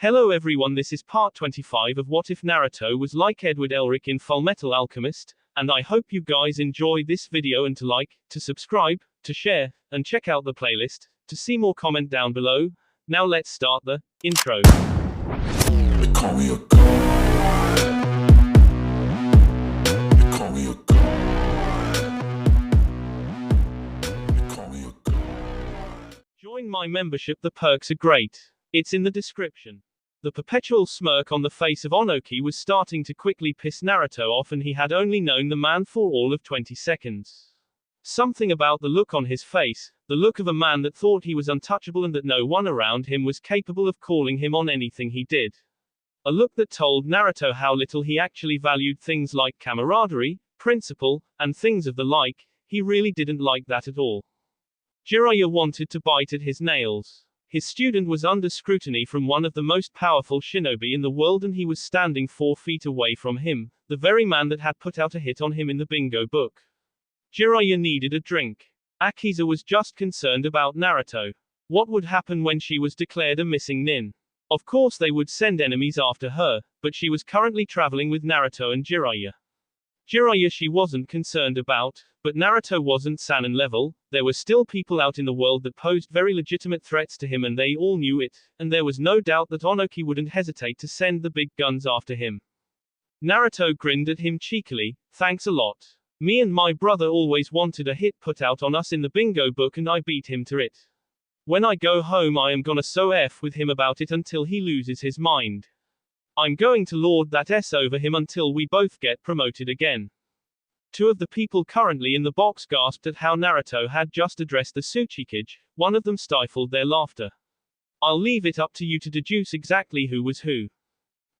Hello everyone, this is part 25 of What If Naruto Was Like Edward Elric in Fullmetal Alchemist, and I hope you guys enjoy this video and to like, to subscribe, to share, and check out the playlist, to see more comment down below. Now let's start the intro. They call me a god. They call me a god. They call me a god. Join my membership, the perks are great. It's in the description. The perpetual smirk on the face of Onoki was starting to quickly piss Naruto off, and he had only known the man for all of 20 seconds. Something about the look on his face, the look of a man that thought he was untouchable and that no one around him was capable of calling him on anything he did. A look that told Naruto how little he actually valued things like camaraderie, principle, and things of the like. He really didn't like that at all. Jiraiya wanted to bite at his nails. His student was under scrutiny from one of the most powerful shinobi in the world, and he was standing 4 feet away from him, the very man that had put out a hit on him in the bingo book. Jiraiya needed a drink. Akiza was just concerned about Naruto. What would happen when she was declared a missing nin? Of course they would send enemies after her, but she was currently traveling with Naruto and Jiraiya. Jiraiya she wasn't concerned about, but Naruto wasn't Sannin level. There were still people out in the world that posed very legitimate threats to him, and they all knew it, and there was no doubt that Onoki wouldn't hesitate to send the big guns after him. Naruto grinned at him cheekily. Thanks a lot. Me and my brother always wanted a hit put out on us in the bingo book, and I beat him to it. When I go home I am gonna so F with him about it until he loses his mind. I'm going to lord that S over him until we both get promoted again. 2 of the people currently in the box gasped at how Naruto had just addressed the Tsuchikage. One of them stifled their laughter. I'll leave it up to you to deduce exactly who was who.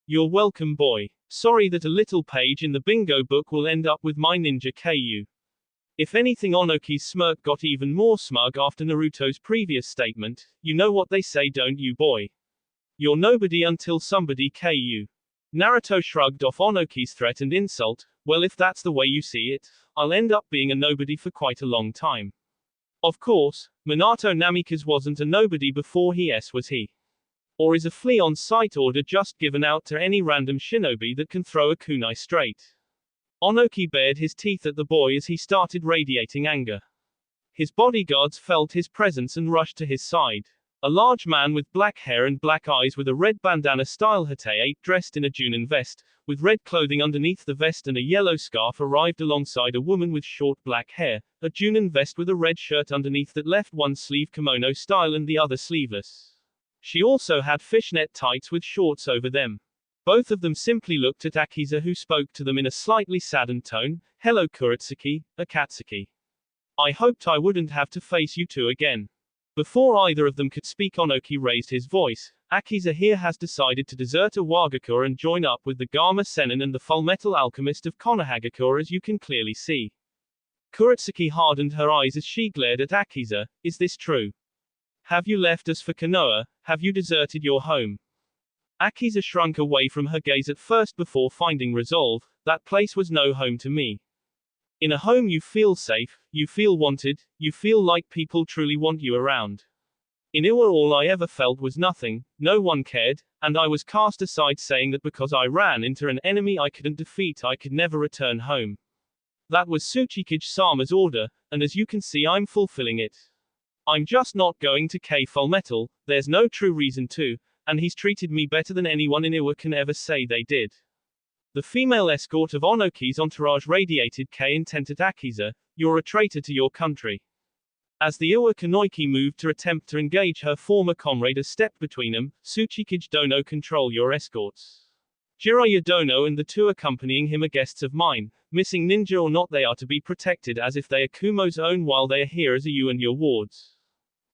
You're welcome, boy. Sorry that a little page in the bingo book will end up with my ninja KU. If anything, Onoki's smirk got even more smug after Naruto's previous statement. You know what they say, don't you, boy? You're nobody until somebody KU. Naruto shrugged off Onoki's threat and insult. Well, if that's the way you see it, I'll end up being a nobody for quite a long time. Of course, Minato Namikaze wasn't a nobody before he was he. Or is a flea on sight order just given out to any random shinobi that can throw a kunai straight? Onoki bared his teeth at the boy as he started radiating anger. His bodyguards felt his presence and rushed to his side. A large man with black hair and black eyes with a red bandana-style hatei, dressed in a Junin vest, with red clothing underneath the vest and a yellow scarf, arrived alongside a woman with short black hair, a Junin vest with a red shirt underneath that left one sleeve kimono style and the other sleeveless. She also had fishnet tights with shorts over them. Both of them simply looked at Akiza, who spoke to them in a slightly saddened tone. Hello Kuretsuki, Akatsuki. I hoped I wouldn't have to face you two again. Before either of them could speak, Onoki raised his voice. Akiza here has decided to desert Iwagakure and join up with the Gama Sennin and the Fullmetal Alchemist of Konohagakure, as you can clearly see. Kuretsuki hardened her eyes as she glared at Akiza. Is this true? Have you left us for Konoha? Have you deserted your home? Akiza shrunk away from her gaze at first before finding resolve. That place was no home to me. In a home you feel safe, you feel wanted, you feel like people truly want you around. In Iwa all I ever felt was nothing, no one cared, and I was cast aside, saying that because I ran into an enemy I couldn't defeat I could never return home. That was Tsuchikage-sama's order, and as you can see I'm fulfilling it. I'm just not going to K Fullmetal, there's no true reason to, and he's treated me better than anyone in Iwa can ever say they did. The female escort of Onoki's entourage radiated K-intent at Akiza. You're a traitor to your country. As the Iwa Kunoiki moved to attempt to engage her former comrade, a step between them. Tsuchikage Dono, control your escorts. Jiraiya Dono and the 2 accompanying him are guests of mine. Missing ninja or not, they are to be protected as if they are Kumo's own while they are here as you and your wards.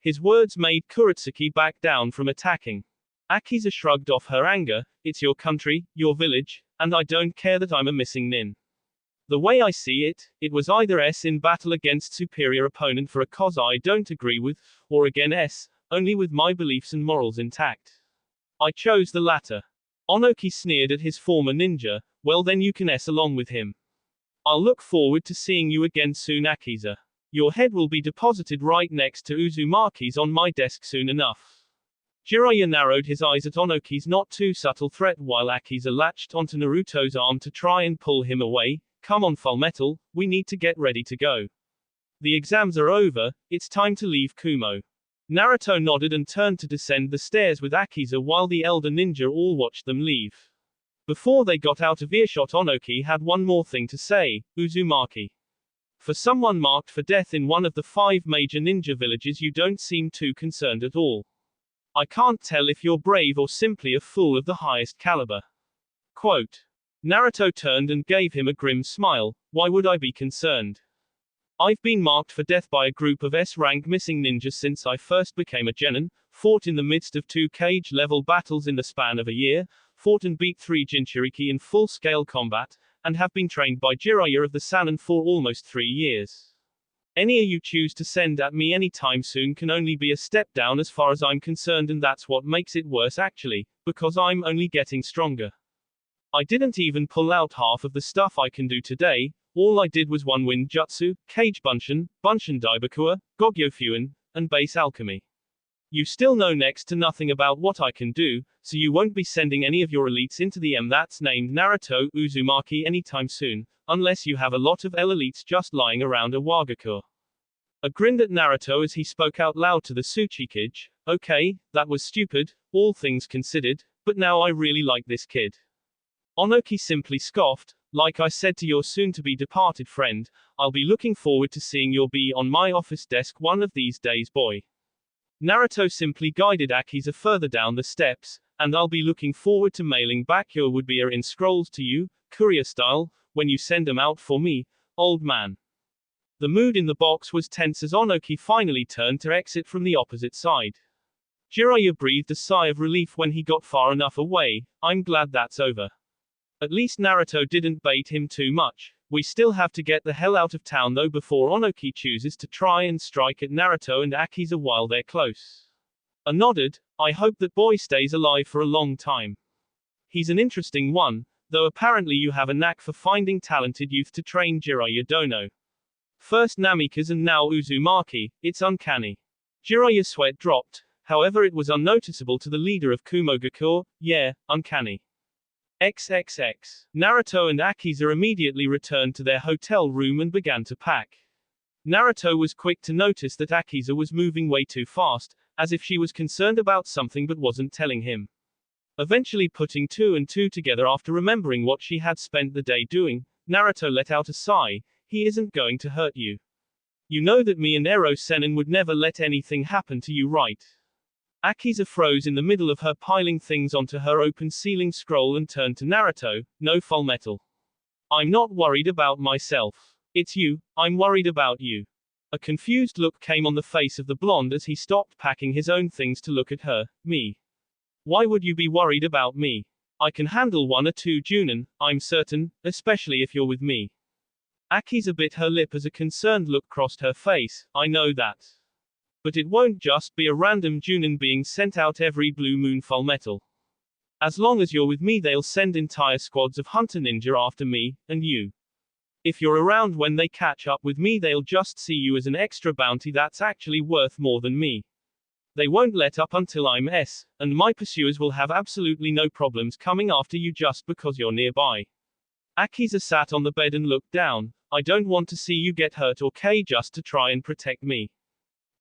His words made Kuretsuki back down from attacking. Akiza shrugged off her anger. It's your country, your village, and I don't care that I'm a missing nin. The way I see it, it was either S in battle against superior opponent for a cause I don't agree with, or again S, only with my beliefs and morals intact. I chose the latter. Onoki sneered at his former ninja. Well then you can S along with him. I'll look forward to seeing you again soon, Akiza. Your head will be deposited right next to Uzumaki's on my desk soon enough. Jiraiya narrowed his eyes at Onoki's not too subtle threat while Akiza latched onto Naruto's arm to try and pull him away. Come on Fullmetal, we need to get ready to go. The exams are over, it's time to leave Kumo. Naruto nodded and turned to descend the stairs with Akiza while the elder ninja all watched them leave. Before they got out of earshot, Onoki had one more thing to say. Uzumaki. For someone marked for death in one of the 5 major ninja villages, you don't seem too concerned at all. I can't tell if you're brave or simply a fool of the highest caliber. Quote. Naruto turned and gave him a grim smile. Why would I be concerned? I've been marked for death by a group of S-rank missing ninjas since I first became a genin, fought in the midst of 2 cage-level battles in the span of a year, fought and beat 3 Jinchuriki in full-scale combat, and have been trained by Jiraiya of the Sannin for almost 3 years. Any you choose to send at me anytime soon can only be a step down as far as I'm concerned, and that's what makes it worse actually, because I'm only getting stronger. I didn't even pull out half of the stuff I can do today. All I did was 1 wind jutsu, Kage Bunshin, Bunshin Daibakua, Gogyo Fuin, and base alchemy. You still know next to nothing about what I can do, so you won't be sending any of your elites into the M that's named Naruto Uzumaki anytime soon, unless you have a lot of L elites just lying around a Wagakur. I grinned at Naruto as he spoke out loud to the Tsuchikage. Okay, that was stupid, all things considered, but now I really like this kid. Onoki simply scoffed. Like I said to your soon-to-be departed friend, I'll be looking forward to seeing your B on my office desk one of these days, boy. Naruto simply guided Akiza further down the steps, and I'll be looking forward to mailing back your would-be in scrolls to you, courier style, when you send them out for me, old man. The mood in the box was tense as Onoki finally turned to exit from the opposite side. Jiraiya breathed a sigh of relief when he got far enough away. I'm glad that's over. At least Naruto didn't bait him too much. We still have to get the hell out of town though before Onoki chooses to try and strike at Naruto and Akiza while they're close. I nodded. I hope that boy stays alive for a long time. He's an interesting one, though apparently you have a knack for finding talented youth to train Jiraiya Dono. First Namikaze and now Uzumaki, it's uncanny. Jiraiya's sweat dropped, however it was unnoticeable to the leader of Kumogakur. Yeah, uncanny. XXX. Naruto and Akiza immediately returned to their hotel room and began to pack. Naruto was quick to notice that Akiza was moving way too fast, as if she was concerned about something but wasn't telling him. Eventually putting 2 and 2 together after remembering what she had spent the day doing, Naruto let out a sigh. He isn't going to hurt you. You know that me and Ero Sennin would never let anything happen to you, right? Akiza froze in the middle of her piling things onto her open ceiling scroll and turned to Naruto. No, Fullmetal. I'm not worried about myself. It's you, I'm worried about you. A confused look came on the face of the blonde as he stopped packing his own things to look at her. Me. Why would you be worried about me? I can handle 1 or 2 Junin, I'm certain, especially if you're with me. Akiza bit her lip as a concerned look crossed her face. I know that. But it won't just be a random Junin being sent out every blue moon, Fullmetal. As long as you're with me they'll send entire squads of hunter ninja after me, and you. If you're around when they catch up with me they'll just see you as an extra bounty that's actually worth more than me. They won't let up until I'm S, and my pursuers will have absolutely no problems coming after you just because you're nearby. Akiza sat on the bed and looked down. I don't want to see you get hurt or K just to try and protect me.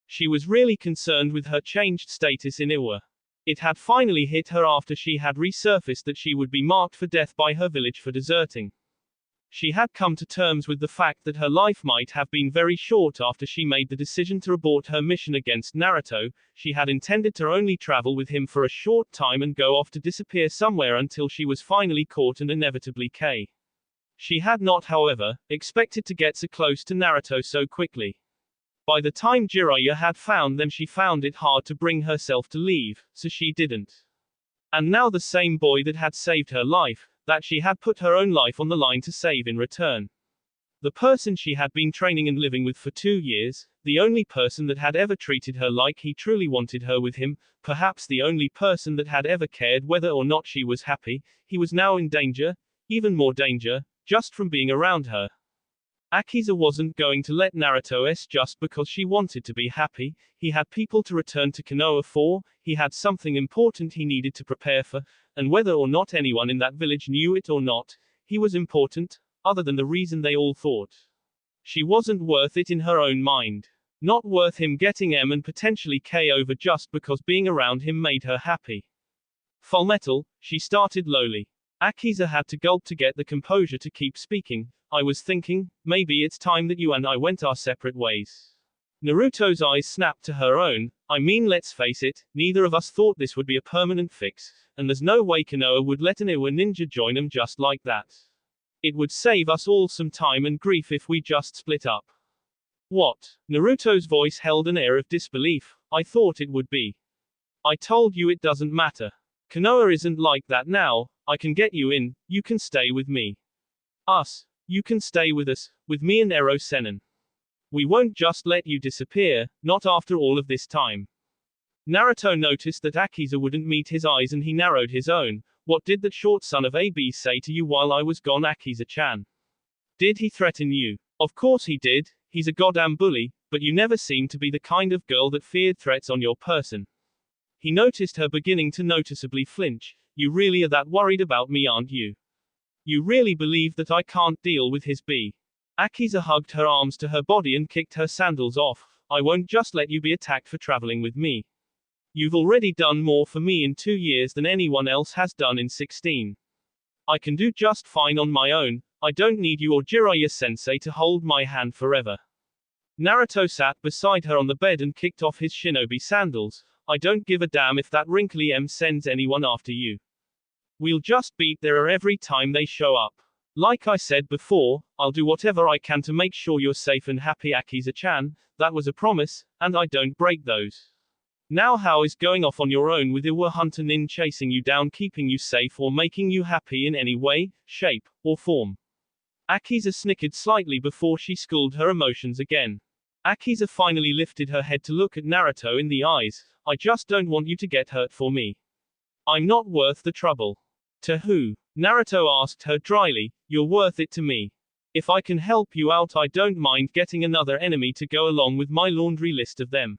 She was really concerned with her changed status in Iwa. It had finally hit her after she had resurfaced that she would be marked for death by her village for deserting. She had come to terms with the fact that her life might have been very short after she made the decision to abort her mission against Naruto. She had intended to only travel with him for a short time and go off to disappear somewhere until she was finally caught and inevitably K. She had not, however, expected to get so close to Naruto so quickly. By the time Jiraiya had found them she found it hard to bring herself to leave, so she didn't. And now the same boy that had saved her life, that she had put her own life on the line to save in return. The person she had been training and living with for 2 years, the only person that had ever treated her like he truly wanted her with him, perhaps the only person that had ever cared whether or not she was happy, he was now in danger, even more danger, just from being around her. Akiza wasn't going to let Naruto S just because she wanted to be happy. He had people to return to Konoha for, he had something important he needed to prepare for, and whether or not anyone in that village knew it or not, he was important, other than the reason they all thought. She wasn't worth it in her own mind. Not worth him getting M and potentially K over just because being around him made her happy. Fullmetal, she started lowly. Akiza had to gulp to get the composure to keep speaking. I was thinking, maybe it's time that you and I went our separate ways. Naruto's eyes snapped to her own. I mean, let's face it, neither of us thought this would be a permanent fix, and there's no way Konoha would let an Iwa ninja join him just like that. It would save us all some time and grief if we just split up. What? Naruto's voice held an air of disbelief. I thought it would be. I told you it doesn't matter. Konoha isn't like that now. I can get you in, you can stay with me. Us. You can stay with us, with me and Ero Sennin. We won't just let you disappear, not after all of this time. Naruto noticed that Akiza wouldn't meet his eyes and he narrowed his own. What did that short son of AB say to you while I was gone, Akiza-chan? Did he threaten you? Of course he did, he's a goddamn bully, but you never seemed to be the kind of girl that feared threats on your person. He noticed her beginning to noticeably flinch. You really are that worried about me, aren't you? You really believe that I can't deal with his B? Akiza hugged her arms to her body and kicked her sandals off. I won't just let you be attacked for traveling with me. You've already done more for me in 2 years than anyone else has done in 16. I can do just fine on my own. I don't need you or Jiraiya-sensei to hold my hand forever. Naruto sat beside her on the bed and kicked off his shinobi sandals. I don't give a damn if that wrinkly M sends anyone after you. We'll just beat their every time they show up. Like I said before, I'll do whatever I can to make sure you're safe and happy, Akiza-chan. That was a promise, and I don't break those. Now how is going off on your own with Iwa Hunter Nin chasing you down, keeping you safe or making you happy in any way, shape, or form? Akiza snickered slightly before she schooled her emotions again. Akiza finally lifted her head to look at Naruto in the eyes. I just don't want you to get hurt for me. I'm not worth the trouble. To who? Naruto asked her dryly. You're worth it to me. If I can help you out, I don't mind getting another enemy to go along with my laundry list of them.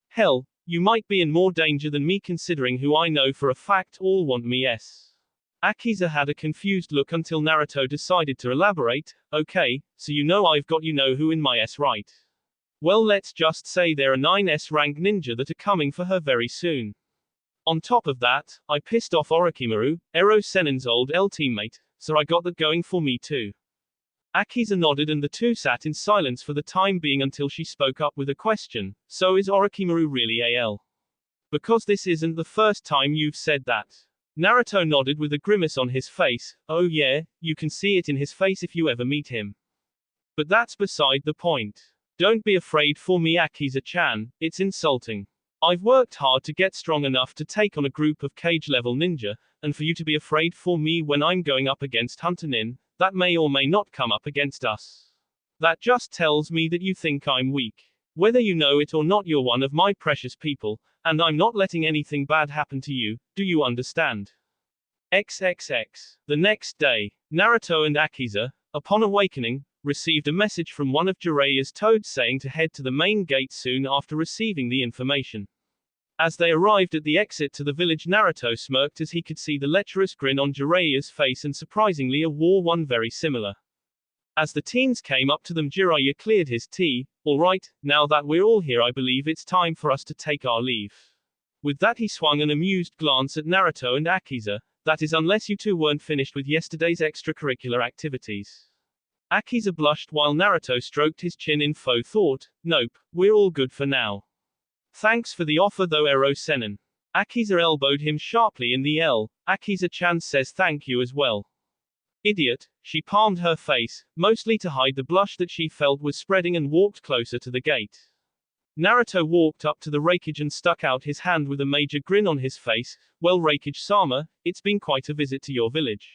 Hell, you might be in more danger than me considering who I know for a fact all want me. Akiza had a confused look until Naruto decided to elaborate. Okay, so you know I've got you know who in my S, right? Well, let's just say there are 9 S-rank ninja that are coming for her very soon. On top of that, I pissed off Orochimaru, Ero Sennin's old L teammate, so I got that going for me too. Akiza nodded and the two sat in silence for the time being until she spoke up with a question. So is Orochimaru really AL? Because this isn't the first time you've said that. Naruto nodded with a grimace on his face. Oh yeah, you can see it in his face if you ever meet him. But that's beside the point. Don't be afraid for me, Akiza-chan, it's insulting. I've worked hard to get strong enough to take on a group of cage-level ninja, and for you to be afraid for me when I'm going up against Hunter Nin, that may or may not come up against us. That just tells me that you think I'm weak. Whether you know it or not, you're one of my precious people, and I'm not letting anything bad happen to you, do you understand? XXX. The next day, Naruto and Akiza, upon awakening, received a message from one of Jiraiya's toads saying to head to the main gate soon after receiving the information. As they arrived at the exit to the village, Naruto smirked as he could see the lecherous grin on Jiraiya's face and surprisingly wore one very similar. As the teens came up to them, Jiraiya cleared his tea. Alright, now that we're all here, I believe it's time for us to take our leave. With that he swung an amused glance at Naruto and Akiza. That is, unless you two weren't finished with yesterday's extracurricular activities. Akiza blushed while Naruto stroked his chin in faux thought. Nope, we're all good for now. Thanks for the offer though, Ero Sennin. Akiza elbowed him sharply in the L. Akiza-chan says thank you as well. Idiot, she palmed her face, mostly to hide the blush that she felt was spreading, and walked closer to the gate. Naruto walked up to the Raikage and stuck out his hand with a major grin on his face. Well, Raikage-sama, it's been quite a visit to your village.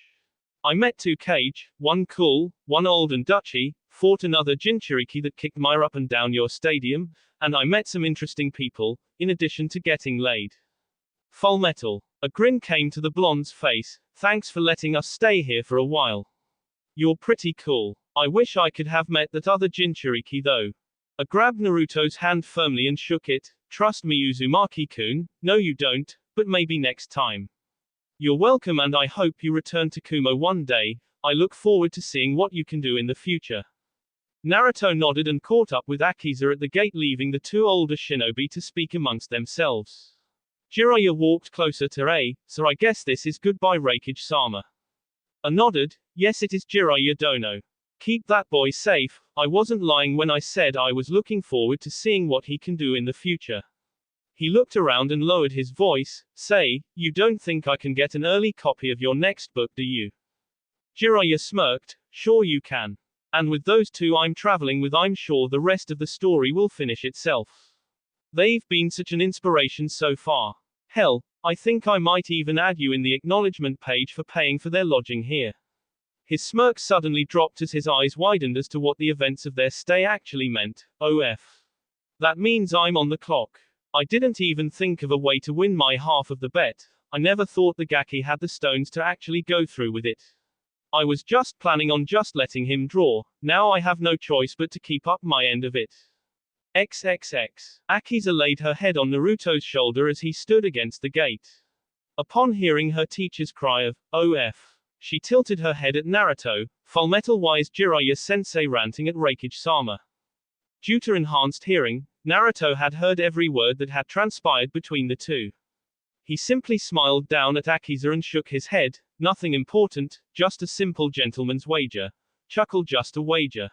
I met 2 Kage, one cool, one old and Dutchy, fought another Jinchuriki that kicked my up and down your stadium, and I met some interesting people, in addition to getting laid. Fullmetal. A grin came to the blonde's face. Thanks for letting us stay here for a while. You're pretty cool. I wish I could have met that other Jinchuriki though. I grabbed Naruto's hand firmly and shook it. Trust me, Uzumaki-kun, no you don't, but maybe next time. You're welcome, and I hope you return to Kumo one day. I look forward to seeing what you can do in the future. Naruto nodded and caught up with Akiza at the gate, leaving the two older shinobi to speak amongst themselves. Jiraiya walked closer to A, so I guess this is goodbye Raikage-sama. A nodded, yes it is Jiraiya Dono. Keep that boy safe, I wasn't lying when I said I was looking forward to seeing what he can do in the future. He looked around and lowered his voice, say, you don't think I can get an early copy of your next book, do you? Jiraiya smirked, sure you can. And with those two I'm traveling with, I'm sure the rest of the story will finish itself. They've been such an inspiration so far. Hell, I think I might even add you in the acknowledgement page for paying for their lodging here. His smirk suddenly dropped as his eyes widened as to what the events of their stay actually meant. OF. That means I'm on the clock. I didn't even think of a way to win my half of the bet. I never thought the Gaki had the stones to actually go through with it. I was just planning on just letting him draw. Now I have no choice but to keep up my end of it. XXX. Akiza laid her head on Naruto's shoulder as he stood against the gate. Upon hearing her teacher's cry of, OF, she tilted her head at Naruto, Fullmetal-wise Jiraiya-sensei ranting at Raikage-sama. Due to enhanced hearing, Naruto had heard every word that had transpired between the two. He simply smiled down at Akiza and shook his head, nothing important, just a simple gentleman's wager. Chuckle, just a wager.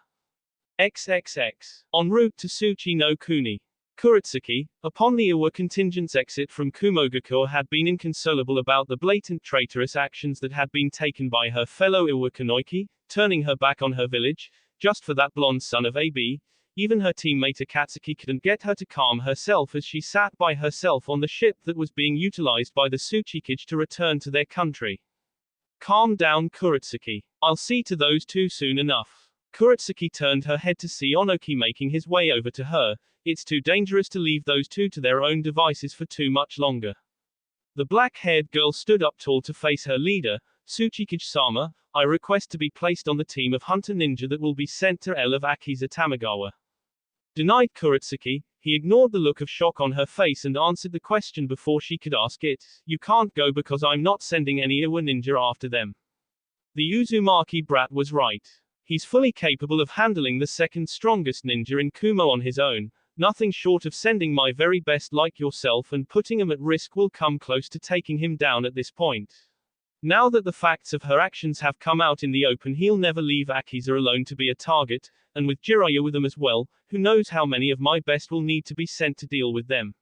XXX. En route to Tsuchi no Kuni. Kuretsuki, upon the Iwa contingent's exit from Kumogakure, had been inconsolable about the blatant traitorous actions that had been taken by her fellow Iwa Kunoiki, turning her back on her village, just for that blonde son of AB. Even her teammate Akatsuki couldn't get her to calm herself as she sat by herself on the ship that was being utilized by the Tsuchikage to return to their country. Calm down, Kuretsuki. I'll see to those two soon enough. Kuretsuki turned her head to see Onoki making his way over to her. It's too dangerous to leave those two to their own devices for too much longer. The black-haired girl stood up tall to face her leader. Tsuchikage-sama, I request to be placed on the team of Hunter Ninja that will be sent to L of Akiza Tamagawa. Denied Kuretsuki. He ignored the look of shock on her face and answered the question before she could ask it. You can't go because I'm not sending any Iwa ninja after them. The Uzumaki brat was right. He's fully capable of handling the second strongest ninja in Kumo on his own. Nothing short of sending my very best like yourself and putting him at risk will come close to taking him down at this point. Now that the facts of her actions have come out in the open, he'll never leave Akiza alone to be a target, and with Jiraiya with them as well, who knows how many of my best will need to be sent to deal with them.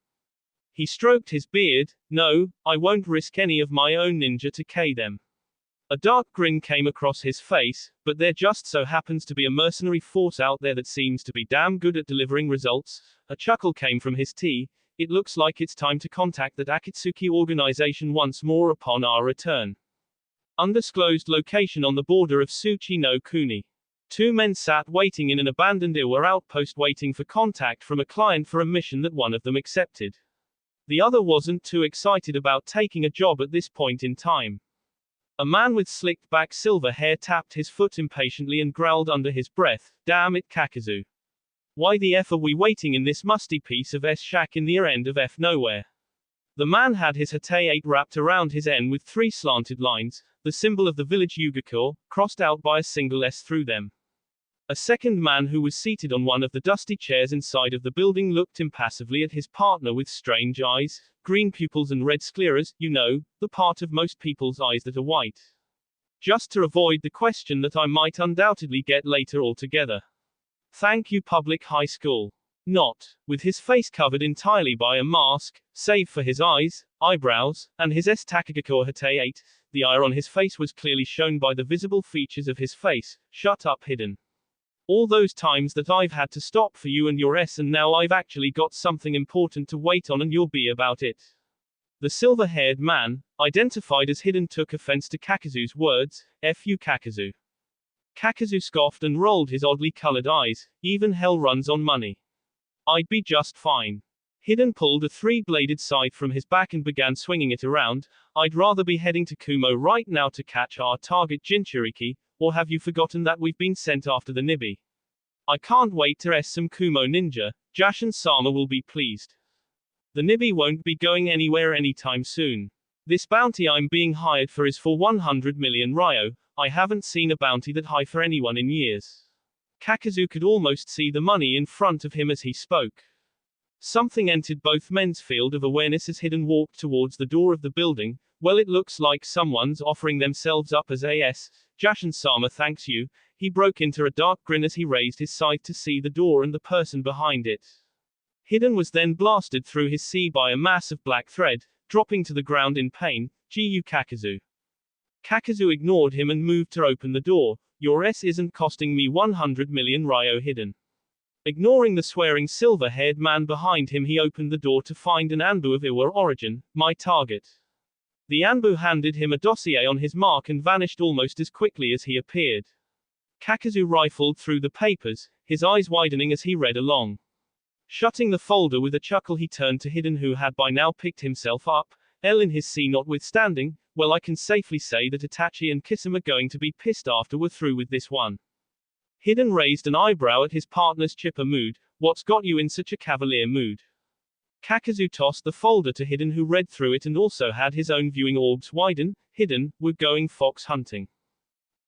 He stroked his beard. No, I won't risk any of my own ninja to K them. A dark grin came across his face, but there just so happens to be a mercenary force out there that seems to be damn good at delivering results. A chuckle came from his tea. It looks like it's time to contact that Akatsuki organization once more upon our return. Undisclosed location on the border of Tsuchi no Kuni. Two men sat waiting in an abandoned Iwa outpost waiting for contact from a client for a mission that one of them accepted. The other wasn't too excited about taking a job at this point in time. A man with slicked back silver hair tapped his foot impatiently and growled under his breath, damn it Kakazu. Why the F are we waiting in this musty piece of S shack in the end of F nowhere? The man had his Hatei 8 wrapped around his N with 3 slanted lines, the symbol of the village Yugakure, crossed out by a single S through them. A second man who was seated on one of the dusty chairs inside of the building looked impassively at his partner with strange eyes, green pupils and red scleras, you know, the part of most people's eyes that are white. Just to avoid the question that I might undoubtedly get later altogether. Thank you, public high school. Not, with his face covered entirely by a mask, save for his eyes, eyebrows, and his S Takagakure Hatei 8, the ire on his face was clearly shown by the visible features of his face, shut up hidden. All those times that I've had to stop for you and your S, and now I've actually got something important to wait on and you'll be about it. The silver-haired man, identified as Hidden, took offense to Kakazu's words. F you Kakazu. Kakazu scoffed and rolled his oddly colored eyes. Even hell runs on money. I'd be just fine. Hidden pulled a 3-bladed scythe from his back and began swinging it around. I'd rather be heading to Kumo right now to catch our target Jinchuriki, or have you forgotten that we've been sent after the Nibi? I can't wait to S some Kumo ninja. Jashin-sama will be pleased. The Nibby won't be going anywhere anytime soon. This bounty I'm being hired for is for 100 million Ryo. I haven't seen a bounty that high for anyone in years. Kakazu could almost see the money in front of him as he spoke. Something entered both men's field of awareness as Hidden walked towards the door of the building. Well, it looks like someone's offering themselves up as AS. Jashin-sama thanks you. He broke into a dark grin as he raised his sight to see the door and the person behind it. Hidden was then blasted through his C by a mass of black thread, dropping to the ground in pain. Gu Kakazu. Kakazu ignored him and moved to open the door. Your S isn't costing me 100 million Ryo. Hidden. Ignoring the swearing silver-haired man behind him, he opened the door to find an Anbu of Iwa origin, my target. The Anbu handed him a dossier on his mark and vanished almost as quickly as he appeared. Kakazu rifled through the papers, his eyes widening as he read along. Shutting the folder with a chuckle, he turned to Hidden, who had by now picked himself up, L in his C notwithstanding. Well, I can safely say that Itachi and Kisame are going to be pissed after we're through with this one. Hidden raised an eyebrow at his partner's chipper mood. What's got you in such a cavalier mood? Kakazu tossed the folder to Hidden, who read through it and also had his own viewing orbs widen. Hidden, we're going fox hunting.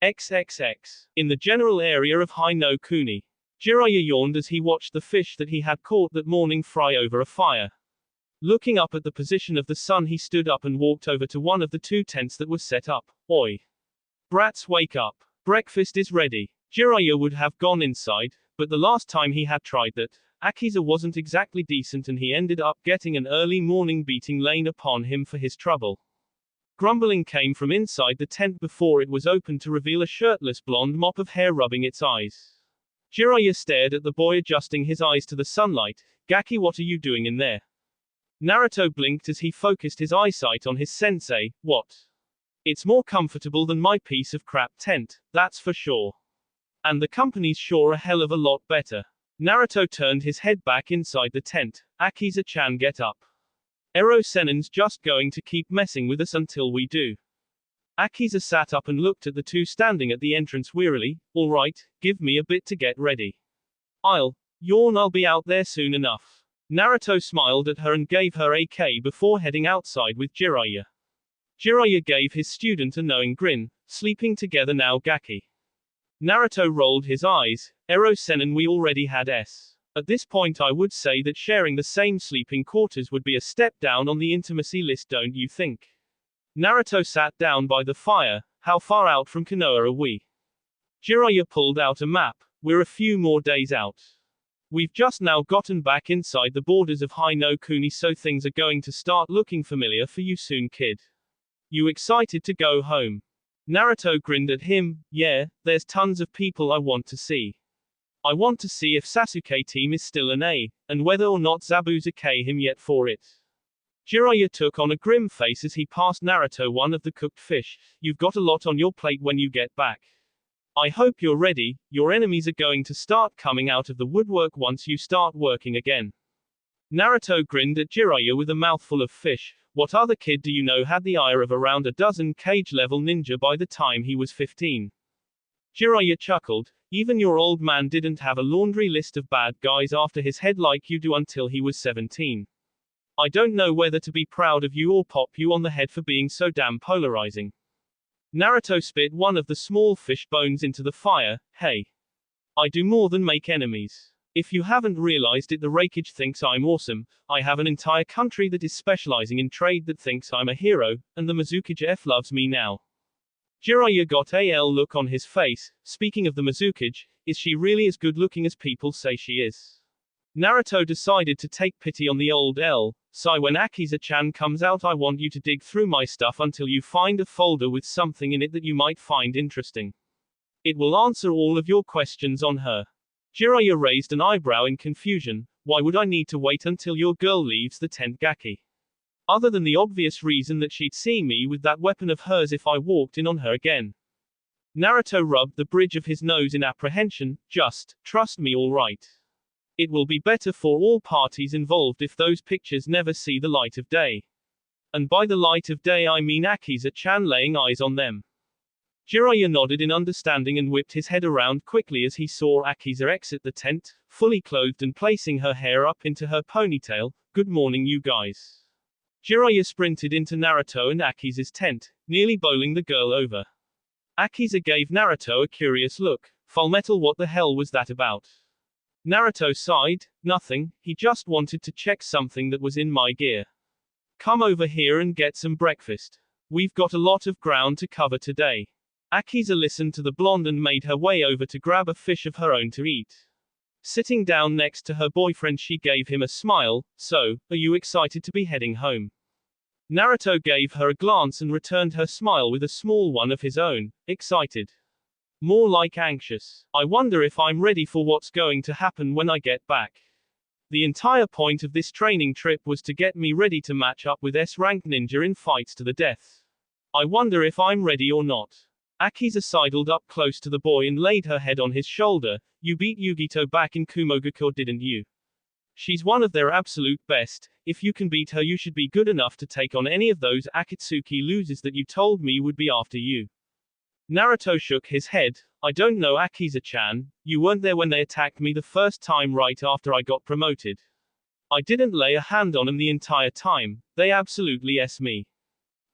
XXX. In the general area of Hai no Kuni. Jiraiya yawned as he watched the fish that he had caught that morning fry over a fire. Looking up at the position of the sun, he stood up and walked over to one of the two tents that was set up. Oi! Brats, wake up. Breakfast is ready. Jiraiya would have gone inside, but the last time he had tried that, Akiza wasn't exactly decent and he ended up getting an early morning beating laid upon him for his trouble. Grumbling came from inside the tent before it was opened to reveal a shirtless blonde mop of hair rubbing its eyes. Jiraiya stared at the boy, adjusting his eyes to the sunlight. Gaki, what are you doing in there? Naruto blinked as he focused his eyesight on his sensei. What? It's more comfortable than my piece of crap tent, that's for sure. And the company's sure a hell of a lot better. Naruto turned his head back inside the tent. Akiza-chan, get up. Ero Sennin's just going to keep messing with us until we do. Akiza sat up and looked at the two standing at the entrance wearily. All right, give me a bit to get ready. I'll be out there soon enough. Naruto smiled at her and gave her AK before heading outside with Jiraiya. Jiraiya gave his student a knowing grin. Sleeping together now, Gaki. Naruto rolled his eyes. Ero Sennin, we already had S. At this point I would say that sharing the same sleeping quarters would be a step down on the intimacy list, don't you think? Naruto sat down by the fire. How far out from Konoha are we? Jiraiya pulled out a map. We're a few more days out. We've just now gotten back inside the borders of Hai no Kuni, so things are going to start looking familiar for you soon, kid. You excited to go home? Naruto grinned at him. Yeah, there's tons of people I want to see. I want to see if Sasuke team is still an A, and whether or not Zabuza K him yet for it. Jiraiya took on a grim face as he passed Naruto one of the cooked fish. You've got a lot on your plate when you get back. I hope you're ready. Your enemies are going to start coming out of the woodwork once you start working again. Naruto grinned at Jiraiya with a mouthful of fish. What other kid do you know had the ire of around a dozen cage-level ninja by the time he was 15? Jiraiya chuckled. Even your old man didn't have a laundry list of bad guys after his head like you do until he was 17. I don't know whether to be proud of you or pop you on the head for being so damn polarizing. Naruto spit one of the small fish bones into the fire. Hey. I do more than make enemies. If you haven't realized it, the Raikage thinks I'm awesome. I have an entire country that is specializing in trade that thinks I'm a hero, and the Mizukage F loves me now. Jiraiya got a look on his face. Speaking of the Mizukage, is she really as good looking as people say she is? Naruto decided to take pity on the old L. Sai, when Akiza-chan comes out, I want you to dig through my stuff until you find a folder with something in it that you might find interesting. It will answer all of your questions on her. Jiraiya raised an eyebrow in confusion. Why would I need to wait until your girl leaves the tent, Gaki? Other than the obvious reason that she'd see me with that weapon of hers if I walked in on her again. Naruto rubbed the bridge of his nose in apprehension. Just trust me, all right. It will be better for all parties involved if those pictures never see the light of day. And by the light of day I mean Akiza-chan laying eyes on them. Jiraiya nodded in understanding and whipped his head around quickly as he saw Akiza exit the tent, fully clothed and placing her hair up into her ponytail. Good morning you guys. Jiraiya sprinted into Naruto and Akiza's tent, nearly bowling the girl over. Akiza gave Naruto a curious look. Fullmetal, what the hell was that about? Naruto sighed, nothing, he just wanted to check something that was in my gear. Come over here and get some breakfast. We've got a lot of ground to cover today. Akiza listened to the blonde and made her way over to grab a fish of her own to eat. Sitting down next to her boyfriend, she gave him a smile. So, are you excited to be heading home? Naruto gave her a glance and returned her smile with a small one of his own. Excited. More like anxious. I wonder if I'm ready for what's going to happen when I get back. The entire point of this training trip was to get me ready to match up with S-rank ninja in fights to the death. I wonder if I'm ready or not. Akiza sidled up close to the boy and laid her head on his shoulder. You beat Yugito back in Kumogakure, didn't you? She's one of their absolute best. If you can beat her, you should be good enough to take on any of those Akatsuki losers that you told me would be after you. Naruto shook his head. I don't know, Akiza-chan. You weren't there when they attacked me the first time right after I got promoted. I didn't lay a hand on them the entire time. They absolutely S me.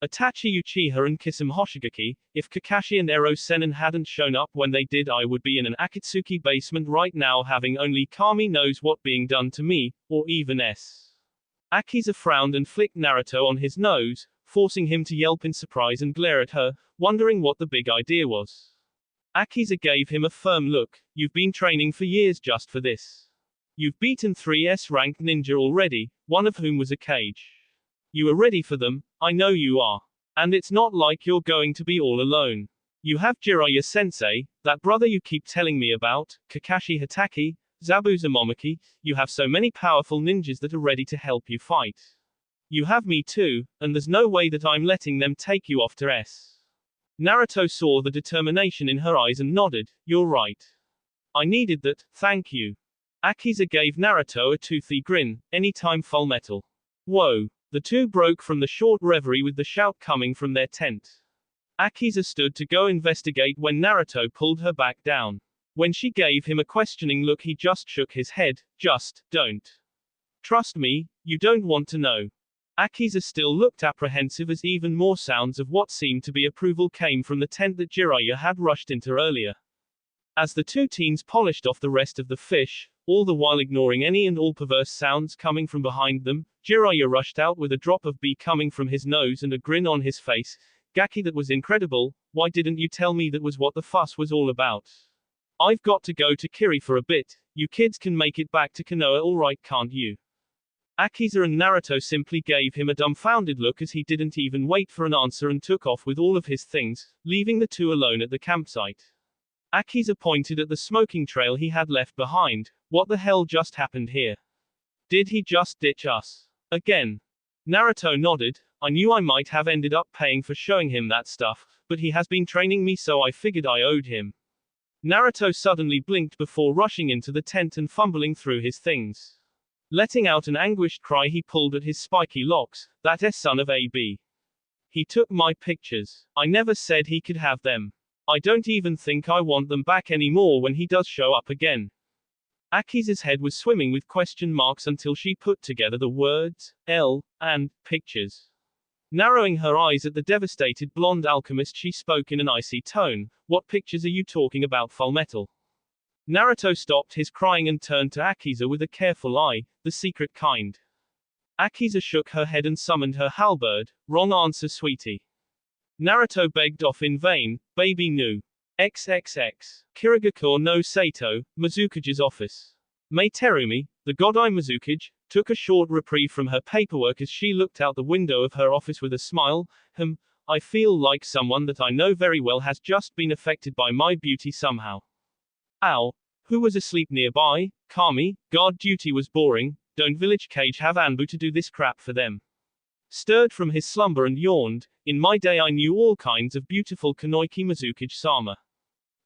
Itachi Uchiha and Kisame Hoshigaki. If Kakashi and Ero Sennin hadn't shown up when they did, I would be in an Akatsuki basement right now, having only Kami knows what being done to me, or even S. Akiza frowned and flicked Naruto on his nose, forcing him to yelp in surprise and glare at her, wondering what the big idea was. Akiza gave him a firm look. You've been training for years just for this. You've beaten 3 S-rank ninja already, one of whom was a Kage. You are ready for them, I know you are. And it's not like you're going to be all alone. You have Jiraiya-sensei, that brother you keep telling me about, Kakashi Hatake, Zabuza Momoki. You have so many powerful ninjas that are ready to help you fight. You have me too, and there's no way that I'm letting them take you off to S. Naruto saw the determination in her eyes and nodded. You're right. I needed that, thank you. Akiza gave Naruto a toothy grin. Anytime, Fullmetal. Whoa. The two broke from the short reverie with the shout coming from their tent. Akiza stood to go investigate when Naruto pulled her back down. When she gave him a questioning look, he just shook his head. Just don't. Trust me, you don't want to know. Akiza still looked apprehensive as even more sounds of what seemed to be approval came from the tent that Jiraiya had rushed into earlier. As the two teens polished off the rest of the fish, all the while ignoring any and all perverse sounds coming from behind them, Jiraiya rushed out with a drop of B coming from his nose and a grin on his face. Gaki, that was incredible. Why didn't you tell me that was what the fuss was all about? I've got to go to Kiri for a bit. You kids can make it back to Konoha alright, can't you? Akiza and Naruto simply gave him a dumbfounded look as he didn't even wait for an answer and took off with all of his things, leaving the two alone at the campsite. Akiza pointed at the smoking trail he had left behind. What the hell just happened here? Did he just ditch us? Again. Naruto nodded. I knew I might have ended up paying for showing him that stuff, but he has been training me, so I figured I owed him. Naruto suddenly blinked before rushing into the tent and fumbling through his things. Letting out an anguished cry, he pulled at his spiky locks. That son of a b. He took my pictures. I never said he could have them. I don't even think I want them back anymore when he does show up again. Akiza's head was swimming with question marks until she put together the words, L, and, pictures. Narrowing her eyes at the devastated blonde alchemist, she spoke in an icy tone. What pictures are you talking about, Fullmetal? Naruto stopped his crying and turned to Akiza with a careful eye. The secret kind. Akiza shook her head and summoned her halberd. Wrong answer, sweetie. Naruto begged off in vain. Baby nu. XXX. Kirigakure no Sato, Mizukage's office. Mei Terumi, the godai Mizukage, took a short reprieve from her paperwork as she looked out the window of her office with a smile. I feel like someone that I know very well has just been affected by my beauty somehow. Ow. Who was asleep nearby? Kami. Guard duty was boring. Don't village Kage have Anbu to do this crap for them? Stirred from his slumber and yawned. In my day I knew all kinds of beautiful Kanoiki Mizukage-sama.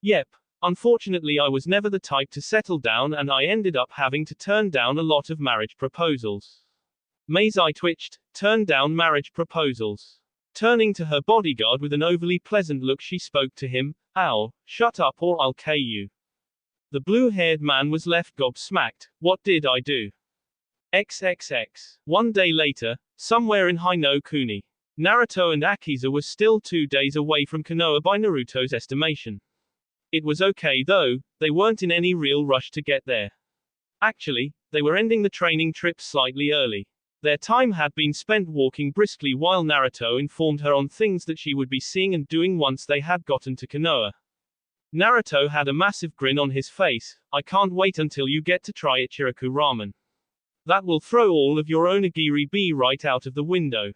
Yep. Unfortunately I was never the type to settle down, and I ended up having to turn down a lot of marriage proposals. Mei's eye twitched. Turn down marriage proposals. Turning to her bodyguard with an overly pleasant look, she spoke to him. Ow. Shut up or I'll K you. The blue-haired man was left gobsmacked. What did I do? XXX. One day later, somewhere in Hino Kuni, Naruto and Akiza were still 2 days away from Konoha by Naruto's estimation. It was okay though, they weren't in any real rush to get there. Actually, they were ending the training trip slightly early. Their time had been spent walking briskly while Naruto informed her on things that she would be seeing and doing once they had gotten to Konoha. Naruto had a massive grin on his face. I can't wait until you get to try Ichiraku ramen. That will throw all of your onigiri be right out of the window.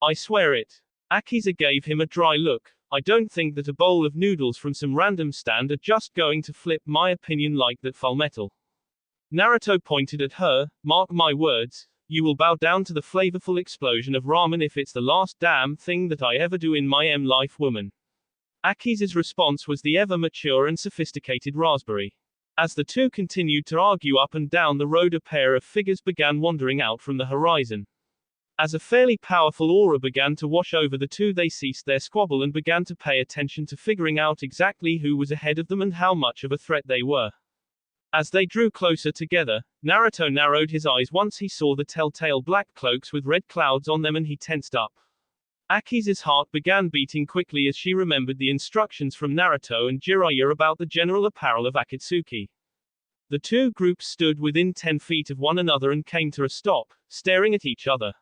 I swear it. Akiza gave him a dry look. I don't think that a bowl of noodles from some random stand are just going to flip my opinion like that. Fullmetal. Naruto pointed at her. Mark my words, you will bow down to the flavorful explosion of ramen if it's the last damn thing that I ever do in my life, woman. Akiza's response was the ever mature and sophisticated raspberry. As the two continued to argue up and down the road, a pair of figures began wandering out from the horizon. As a fairly powerful aura began to wash over the two, they ceased their squabble and began to pay attention to figuring out exactly who was ahead of them and how much of a threat they were. As they drew closer together, Naruto narrowed his eyes once he saw the telltale black cloaks with red clouds on them and he tensed up. Akiza's heart began beating quickly as she remembered the instructions from Naruto and Jiraiya about the general apparel of Akatsuki. The two groups stood within 10 feet of one another and came to a stop, staring at each other.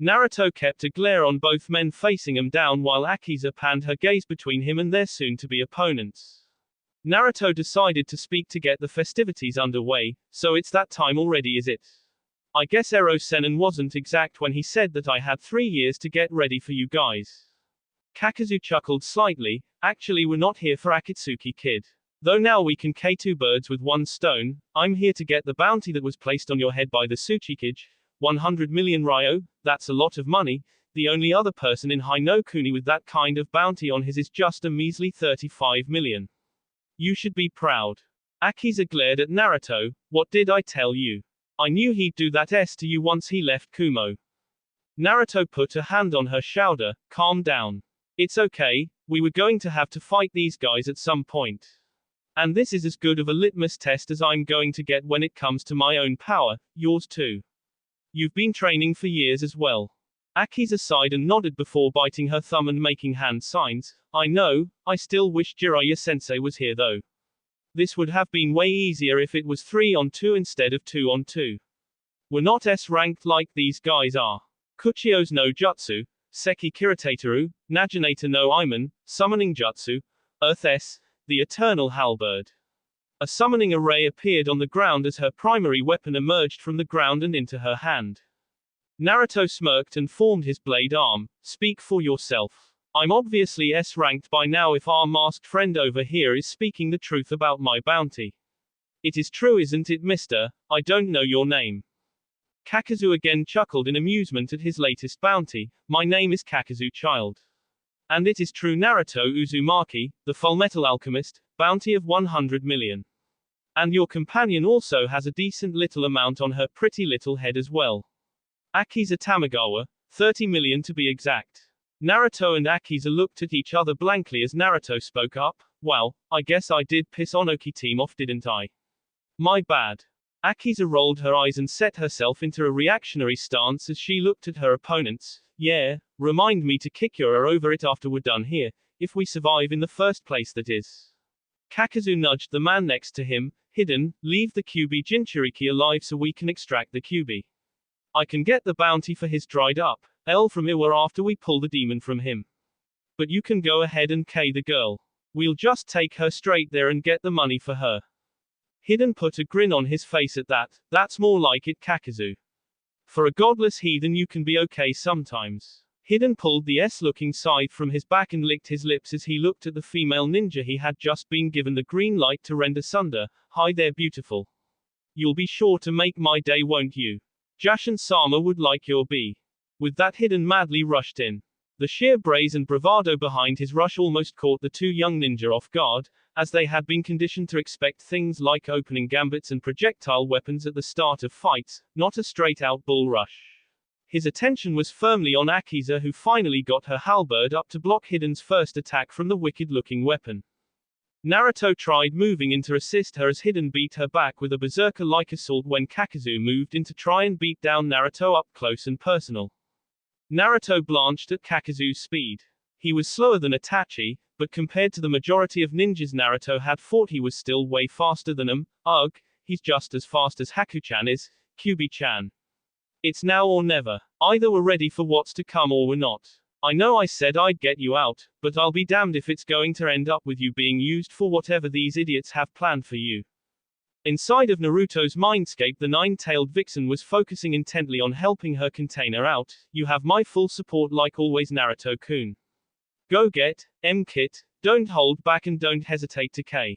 Naruto kept a glare on both men facing him down while Akiza panned her gaze between him and their soon-to-be opponents. Naruto decided to speak to get the festivities underway. So it's that time already, is it? I guess Ero-Sennin wasn't exact when he said that I had 3 years to get ready for you guys. Kakazu chuckled slightly. Actually, we're not here for Akatsuki, kid. Though now we can kill 2 birds with 1 stone. I'm here to get the bounty that was placed on your head by the Tsuchikage. 100 million ryo, that's a lot of money. The only other person in Hino Kuni with that kind of bounty on his is just a measly 35 million. You should be proud. Akiza glared at Naruto. What did I tell you? I knew he'd do that to you once he left Kumo. Naruto put a hand on her shoulder. Calm down. It's okay, we were going to have to fight these guys at some point. And this is as good of a litmus test as I'm going to get when it comes to my own power, yours too. You've been training for years as well. Akiza sighed and nodded before biting her thumb and making hand signs. I know, I still wish Jiraiya-sensei was here though. This would have been way easier if it was 3-on-2 instead of 2-on-2. We're not S-ranked like these guys are. Kuchio's no Jutsu, Seki Kiritateru, Naginata no Iman, Summoning Jutsu, Earth S, the Eternal Halberd. A summoning array appeared on the ground as her primary weapon emerged from the ground and into her hand. Naruto smirked and formed his blade arm. Speak for yourself. I'm obviously S-ranked by now if our masked friend over here is speaking the truth about my bounty. It is true, isn't it, mister? I don't know your name. Kakazu again chuckled in amusement at his latest bounty. My name is Kakazu, child. And it is true, Naruto Uzumaki, the Fullmetal Alchemist, bounty of 100 million. And your companion also has a decent little amount on her pretty little head as well. Akiza Tamagawa, 30 million to be exact. Naruto and Akiza looked at each other blankly as Naruto spoke up. Well, I guess I did piss Onoki team off, didn't I? My bad. Akiza rolled her eyes and set herself into a reactionary stance as she looked at her opponents. Yeah, remind me to kick your over it after we're done here, if we survive in the first place, that is. Kakazu nudged the man next to him. Hidden, leave the Kyuubi Jinchuriki alive so we can extract the Kyuubi. I can get the bounty for his dried up L from Iwa after we pull the demon from him. But you can go ahead and K the girl. We'll just take her straight there and get the money for her. Hidden put a grin on his face at that. That's more like it, Kakazu. For a godless heathen you can be okay sometimes. Hidden pulled the S-looking scythe from his back and licked his lips as he looked at the female ninja he had just been given the green light to rend asunder. Hi there, beautiful. You'll be sure to make my day, won't you? Jashin-sama would like your bee. With that, Hidden madly rushed in. The sheer brazen bravado behind his rush almost caught the two young ninja off guard, as they had been conditioned to expect things like opening gambits and projectile weapons at the start of fights, not a straight-out bull rush. His attention was firmly on Akiza, who finally got her halberd up to block Hidden's first attack from the wicked-looking weapon. Naruto tried moving in to assist her as Hiden beat her back with a berserker-like assault when Kakuzu moved in to try and beat down Naruto up close and personal. Naruto blanched at Kakuzu's speed. He was slower than Itachi, but compared to the majority of ninjas Naruto had fought he was still way faster than them. Ugh, he's just as fast as Haku-chan is, Kyubi-chan. It's now or never. Either we're ready for what's to come or we're not. I know I said I'd get you out, but I'll be damned if it's going to end up with you being used for whatever these idiots have planned for you. Inside of Naruto's mindscape, the nine-tailed vixen was focusing intently on helping her contain her out. You have my full support like always, Naruto-kun. Go get, M-Kit, don't hold back and don't hesitate to K.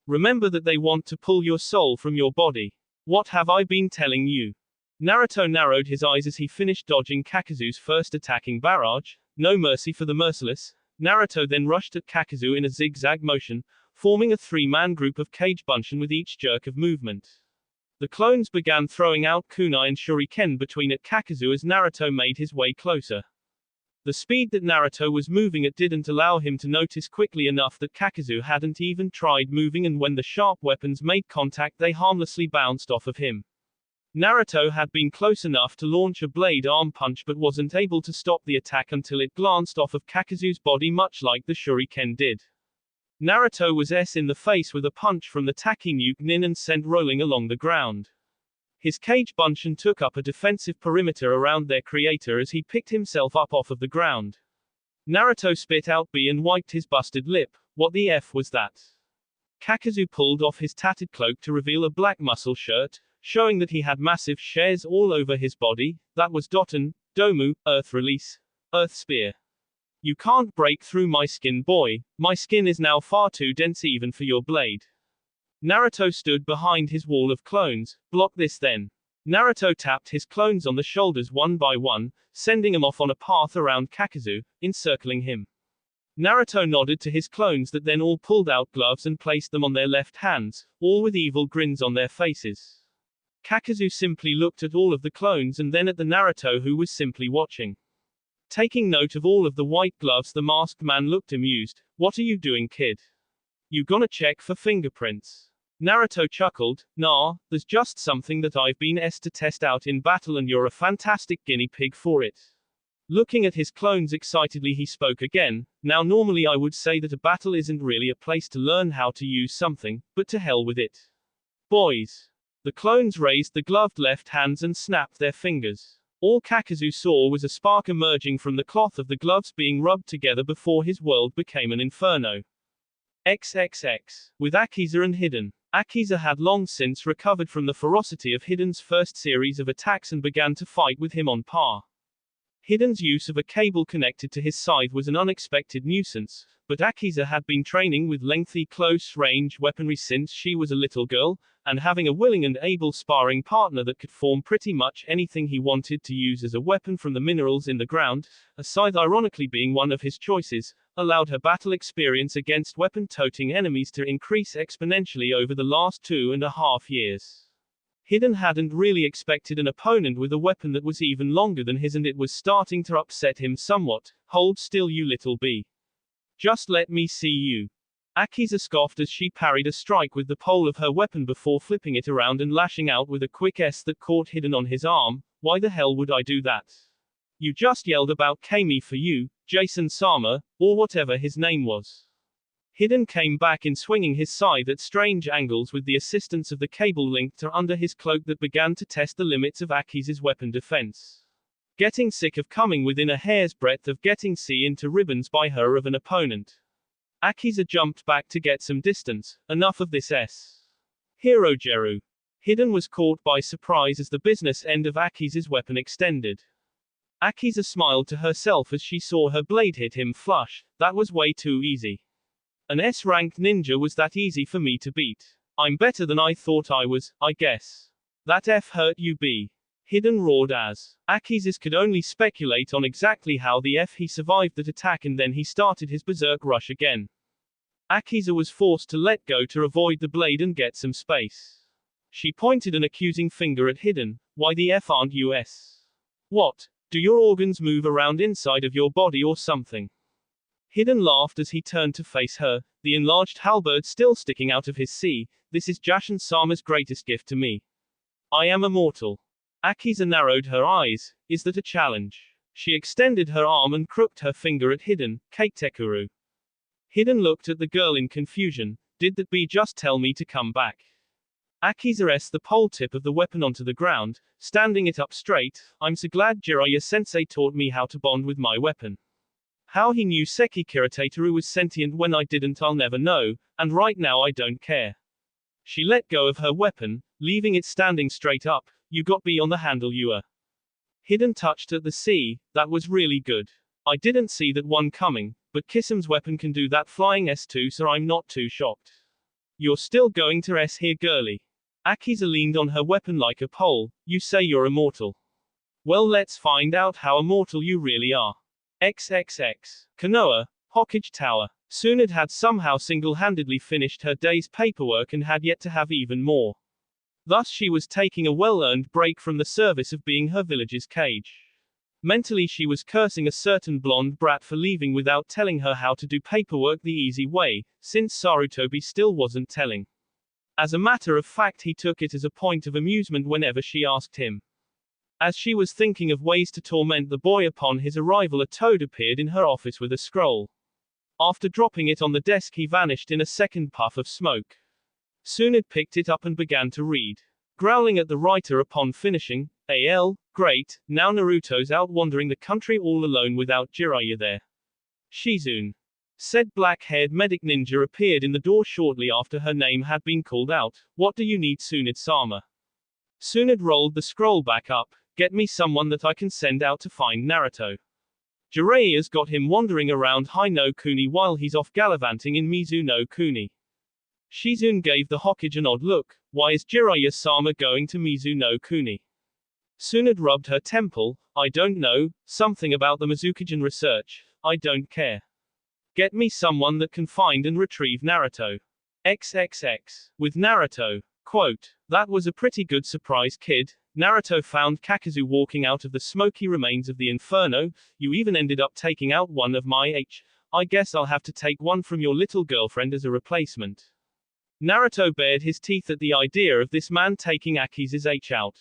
Remember that they want to pull your soul from your body. What have I been telling you? Naruto narrowed his eyes as he finished dodging Kakuzu's first attacking barrage. No mercy for the merciless. Naruto then rushed at Kakuzu in a zigzag motion, forming a three-man group of cage bunshin with each jerk of movement. The clones began throwing out kunai and shuriken between at Kakuzu as Naruto made his way closer. The speed that Naruto was moving at didn't allow him to notice quickly enough that Kakuzu hadn't even tried moving, and when the sharp weapons made contact they harmlessly bounced off of him. Naruto had been close enough to launch a blade arm punch but wasn't able to stop the attack until it glanced off of Kakuzu's body much like the shuriken did. Naruto was in the face with a punch from the Takinuke Nin and sent rolling along the ground. His cage bunshin took up a defensive perimeter around their creator as he picked himself up off of the ground. Naruto spit out B and wiped his busted lip. What the F was that? Kakuzu pulled off his tattered cloak to reveal a black muscle shirt, showing that he had massive shares all over his body. That was Doton, Domu, Earth Release, Earth Spear. You can't break through my skin, boy. My skin is now far too dense even for your blade. Naruto stood behind his wall of clones. Block this then. Naruto tapped his clones on the shoulders one by one, sending them off on a path around Kakuzu, encircling him. Naruto nodded to his clones that then all pulled out gloves and placed them on their left hands, all with evil grins on their faces. Kakuzu simply looked at all of the clones and then at the Naruto who was simply watching. Taking note of all of the white gloves, the masked man looked amused. What are you doing, kid? You gonna check for fingerprints? Naruto chuckled. Nah, there's just something that I've been to test out in battle and you're a fantastic guinea pig for it. Looking at his clones excitedly he spoke again. Now normally I would say that a battle isn't really a place to learn how to use something, but to hell with it. Boys. The clones raised the gloved left hands and snapped their fingers. All Kakuzu saw was a spark emerging from the cloth of the gloves being rubbed together before his world became an inferno. XXX. With Akiza and Hiden. Akiza had long since recovered from the ferocity of Hiden's first series of attacks and began to fight with him on par. Hiden's use of a cable connected to his scythe was an unexpected nuisance, but Akiza had been training with lengthy close-range weaponry since she was a little girl, and having a willing and able sparring partner that could form pretty much anything he wanted to use as a weapon from the minerals in the ground, a scythe ironically being one of his choices, allowed her battle experience against weapon-toting enemies to increase exponentially over the last 2.5 years. Hiden hadn't really expected an opponent with a weapon that was even longer than his, and it was starting to upset him somewhat. Hold still, you little bee. Just let me see you. Akiza scoffed as she parried a strike with the pole of her weapon before flipping it around and lashing out with a quick S that caught Hiden on his arm. Why the hell would I do that? You just yelled about Kami for you, Jason Sama, or whatever his name was. Hiden came back in swinging his scythe at strange angles with the assistance of the cable linked to under his cloak that began to test the limits of Akiza's weapon defense. Getting sick of coming within a hair's breadth of getting C into ribbons by her of an opponent. Akiza jumped back to get some distance. Enough of this S. Hirogeru. Hiden was caught by surprise as the business end of Akiza's weapon extended. Akiza smiled to herself as she saw her blade hit him flush. That was way too easy. An S-ranked ninja was that easy for me to beat. I'm better than I thought I was, I guess. That F hurt you, B. Hiden roared as Akiza could only speculate on exactly how the F he survived that attack, and then he started his berserk rush again. Akiza was forced to let go to avoid the blade and get some space. She pointed an accusing finger at Hiden. Why the F aren't you S? What? Do your organs move around inside of your body or something? Hidden laughed as he turned to face her, the enlarged halberd still sticking out of his sea. This is Jashin-sama's greatest gift to me. I am immortal. Akiza narrowed her eyes. Is that a challenge? She extended her arm and crooked her finger at Hidden, Katekuru. Hidden looked at the girl in confusion. Did that bee just tell me to come back? Akiza s the pole tip of the weapon onto the ground, standing it up straight. I'm so glad Jiraiya-sensei taught me how to bond with my weapon. How he knew Seki Kirateteru was sentient when I didn't, I'll never know, and right now I don't care. She let go of her weapon, leaving it standing straight up. You got me on the handle, you are. Hidden touched at the sea. That was really good. I didn't see that one coming, but Kisam's weapon can do that flying S2, so I'm not too shocked. You're still going to S here, girly. Akiza leaned on her weapon like a pole. You say you're immortal. Well, let's find out how immortal you really are. XXX. Konoha, Hokage Tower. Tsunade had somehow single-handedly finished her day's paperwork and had yet to have even more. Thus she was taking a well-earned break from the service of being her village's cage. Mentally she was cursing a certain blonde brat for leaving without telling her how to do paperwork the easy way, since Sarutobi still wasn't telling. As a matter of fact, he took it as a point of amusement whenever she asked him. As she was thinking of ways to torment the boy, upon his arrival a toad appeared in her office with a scroll. After dropping it on the desk, he vanished in a second puff of smoke. Tsunade picked it up and began to read. Growling at the writer upon finishing, AL, great, now Naruto's out wandering the country all alone without Jiraiya there. Shizune. Said black-haired medic ninja appeared in the door shortly after her name had been called out. What do you need, Tsunade-sama? Tsunade rolled the scroll back up. Get me someone that I can send out to find Naruto. Jiraiya's got him wandering around Hai no Kuni while he's off gallivanting in Mizu no Kuni. Shizune gave the Hokage an odd look. Why is Jiraiya-sama going to Mizu no Kuni? Tsunade rubbed her temple. I don't know, something about the Mizukijin research. I don't care. Get me someone that can find and retrieve Naruto. XXX. With Naruto. Quote. That was a pretty good surprise, kid. Naruto found Kakazu walking out of the smoky remains of the inferno. You even ended up taking out one of my I guess I'll have to take one from your little girlfriend as a replacement. Naruto bared his teeth at the idea of this man taking Akiza's out.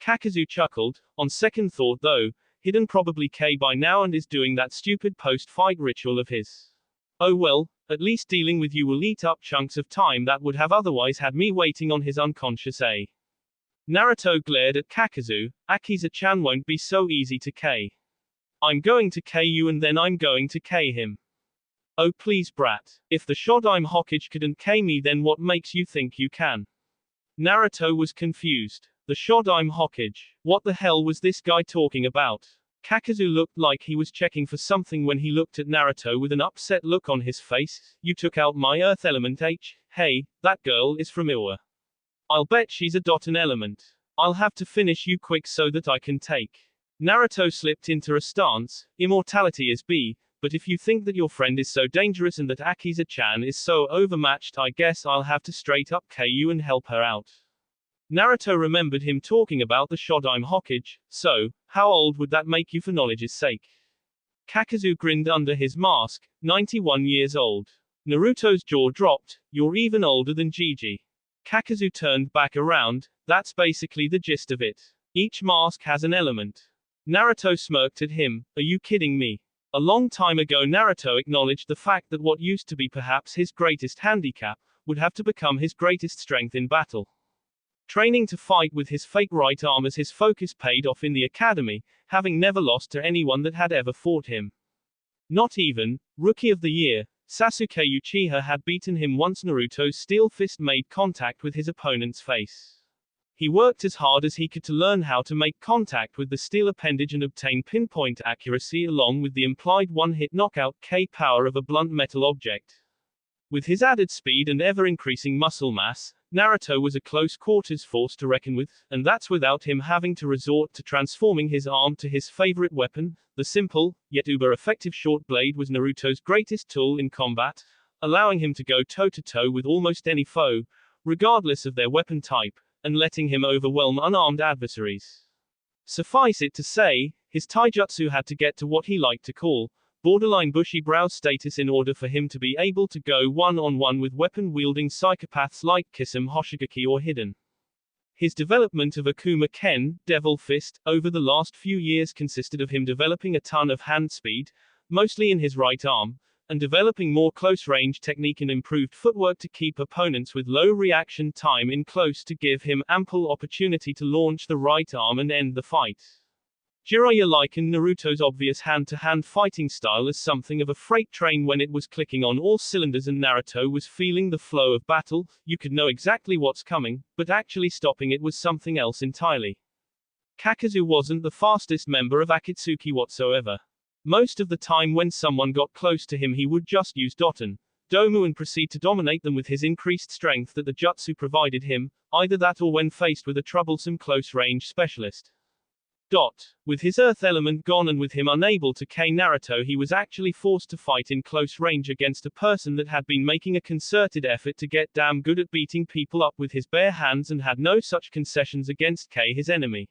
Kakazu chuckled. On second thought though, Hidden probably K by now and is doing that stupid post-fight ritual of his. Oh well, at least dealing with you will eat up chunks of time that would have otherwise had me waiting on his unconscious A. Naruto glared at Kakazu. Akiza-chan won't be so easy to K. I'm going to K you and then I'm going to K him. Oh please brat. If the Shodime Hokage couldn't K me, then what makes you think you can? Naruto was confused. The Shodime Hokage. What the hell was this guy talking about? Kakazu looked like he was checking for something when he looked at Naruto with an upset look on his face. You took out my earth element Hey, that girl is from Iwa. I'll bet she's a an element. I'll have to finish you quick so that I can take. Naruto slipped into a stance. Immortality is B, but if you think that your friend is so dangerous and that Akiza-chan is so overmatched, I guess I'll have to straight up K you and help her out. Naruto remembered him talking about the Shodime Hokage. So, how old would that make you for knowledge's sake? Kakazu grinned under his mask. 91 years old. Naruto's jaw dropped. You're even older than Gigi. Kakazu turned back around. That's basically the gist of it. Each mask has an element. Naruto smirked at him. Are you kidding me? A long time ago Naruto acknowledged the fact that what used to be perhaps his greatest handicap would have to become his greatest strength in battle. Training to fight with his fake right arm as his focus paid off in the academy, having never lost to anyone that had ever fought him. Not even Rookie of the Year, Sasuke Uchiha had beaten him once Naruto's steel fist made contact with his opponent's face. He worked as hard as he could to learn how to make contact with the steel appendage and obtain pinpoint accuracy along with the implied one-hit knockout K power of a blunt metal object. With his added speed and ever-increasing muscle mass, Naruto was a close-quarters force to reckon with, and that's without him having to resort to transforming his arm to his favorite weapon. The simple, yet uber-effective short blade was Naruto's greatest tool in combat, allowing him to go toe-to-toe with almost any foe, regardless of their weapon type, and letting him overwhelm unarmed adversaries. Suffice it to say, his taijutsu had to get to what he liked to call borderline bushy brow status in order for him to be able to go one-on-one with weapon-wielding psychopaths like Kisame Hoshigaki or Hidden. His development of Akuma Ken, Devil Fist, over the last few years consisted of him developing a ton of hand speed, mostly in his right arm, and developing more close-range technique and improved footwork to keep opponents with low reaction time in close to give him ample opportunity to launch the right arm and end the fight. Jiraiya likened Naruto's obvious hand-to-hand fighting style as something of a freight train when it was clicking on all cylinders and Naruto was feeling the flow of battle. You could know exactly what's coming, but actually stopping it was something else entirely. Kakazu wasn't the fastest member of Akatsuki whatsoever. Most of the time when someone got close to him he would just use Doton, Domu and proceed to dominate them with his increased strength that the jutsu provided him, either that or when faced with a troublesome close-range specialist. With his earth element gone and with him unable to K Naruto he was actually forced to fight in close range against a person that had been making a concerted effort to get damn good at beating people up with his bare hands and had no such concessions against K his enemy.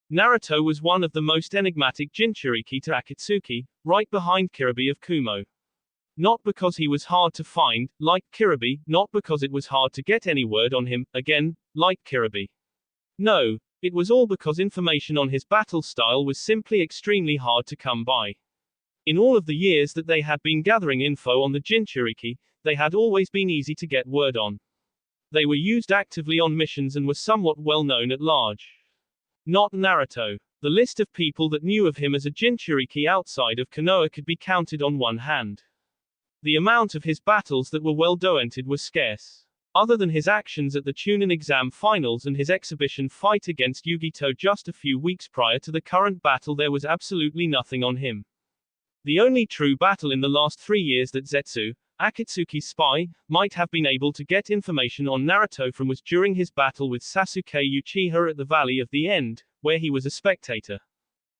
Naruto was one of the most enigmatic Jinchuriki to Akatsuki, right behind Kiribi of Kumo. Not because he was hard to find, like Kiribi, not because it was hard to get any word on him, again, like Kiribi. No. It was all because information on his battle style was simply extremely hard to come by. In all of the years that they had been gathering info on the Jinchuriki, they had always been easy to get word on. They were used actively on missions and were somewhat well known at large. Not Naruto. The list of people that knew of him as a Jinchuriki outside of Konoha could be counted on one hand. The amount of his battles that were well documented was scarce. Other than his actions at the Chunin exam finals and his exhibition fight against Yugito just a few weeks prior to the current battle there was absolutely nothing on him. The only true battle in the last 3 years that Zetsu, Akatsuki's spy, might have been able to get information on Naruto from was during his battle with Sasuke Uchiha at the Valley of the End, where he was a spectator.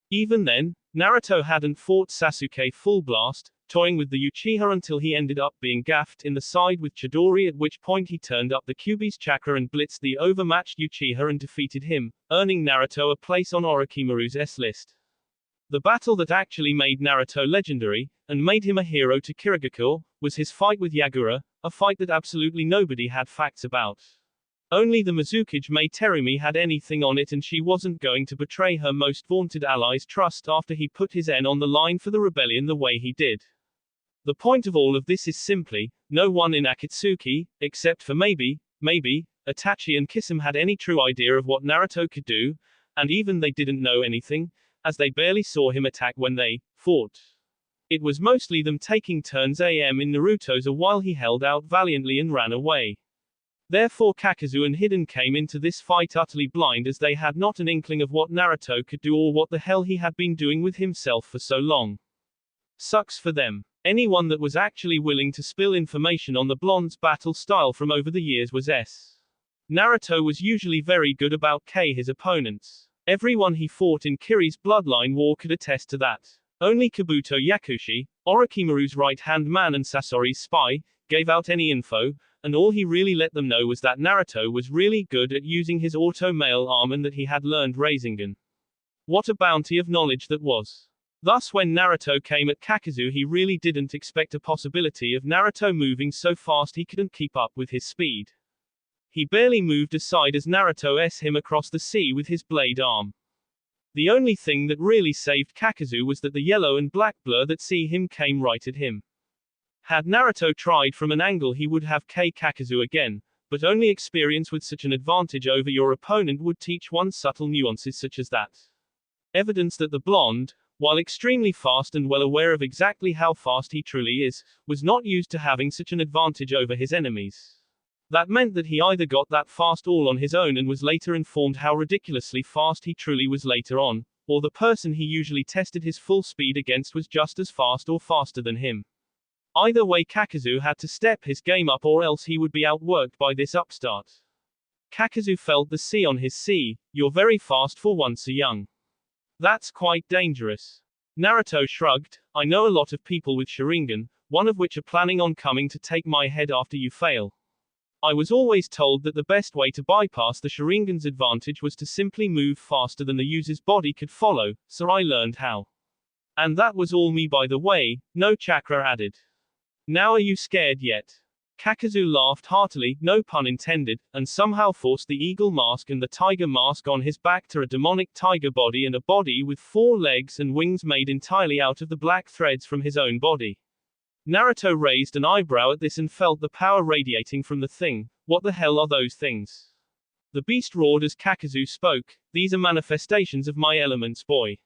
Even then, Naruto hadn't fought Sasuke full blast, toying with the Uchiha until he ended up being gaffed in the side with Chidori, at which point he turned up the Kyuubi's chakra and blitzed the overmatched Uchiha and defeated him, earning Naruto a place on Orochimaru's S-list. The battle that actually made Naruto legendary, and made him a hero to Kirigakure, was his fight with Yagura, a fight that absolutely nobody had facts about. Only the Mizukage Mai Terumi had anything on it and she wasn't going to betray her most vaunted ally's trust after he put his N on the line for the rebellion the way he did. The point of all of this is simply, no one in Akatsuki, except for maybe, Itachi and Kisame had any true idea of what Naruto could do, and even they didn't know anything, as they barely saw him attack when they fought. It was mostly them taking turns in Naruto's while he held out valiantly and ran away. Therefore Kakazu and Hidden came into this fight utterly blind as they had not an inkling of what Naruto could do or what the hell he had been doing with himself for so long. Sucks for them. Anyone that was actually willing to spill information on the blonde's battle style from over the years was S. Naruto was usually very good about K his opponents. Everyone he fought in Kiri's bloodline war could attest to that. Only Kabuto Yakushi, Orochimaru's right-hand man and Sasori's spy, gave out any info, and all he really let them know was that Naruto was really good at using his auto-mail arm and that he had learned Rasengan. What a bounty of knowledge that was. Thus when Naruto came at Kakazu he really didn't expect a possibility of Naruto moving so fast he couldn't keep up with his speed. He barely moved aside as Naruto s him across the sea with his blade arm. The only thing that really saved Kakazu was that the yellow and black blur that see him came right at him. Had Naruto tried from an angle he would have K Kakazu again, but only experience with such an advantage over your opponent would teach one subtle nuances such as that. Evidence that the blonde, while extremely fast and well aware of exactly how fast he truly is, was not used to having such an advantage over his enemies. That meant that he either got that fast all on his own and was later informed how ridiculously fast he truly was later on, or the person he usually tested his full speed against was just as fast or faster than him. Either way Kakazu had to step his game up or else he would be outworked by this upstart. Kakazu felt the C on his C, "You're very fast for once a young. That's quite dangerous." Naruto shrugged, "I know a lot of people with Sharingan, one of which are planning on coming to take my head after you fail. I was always told that the best way to bypass the Sharingan's advantage was to simply move faster than the user's body could follow, so I learned how. And that was all me, by the way, no chakra added. Now are you scared yet? Kakazu laughed heartily, no pun intended, and somehow forced the eagle mask and the tiger mask on his back to a demonic tiger body and a body with 4 legs and wings made entirely out of the black threads from his own body. Naruto raised an eyebrow at this and felt the power radiating from the thing. What the hell are those things? The beast roared as Kakazu spoke, these are manifestations of my elements, boy.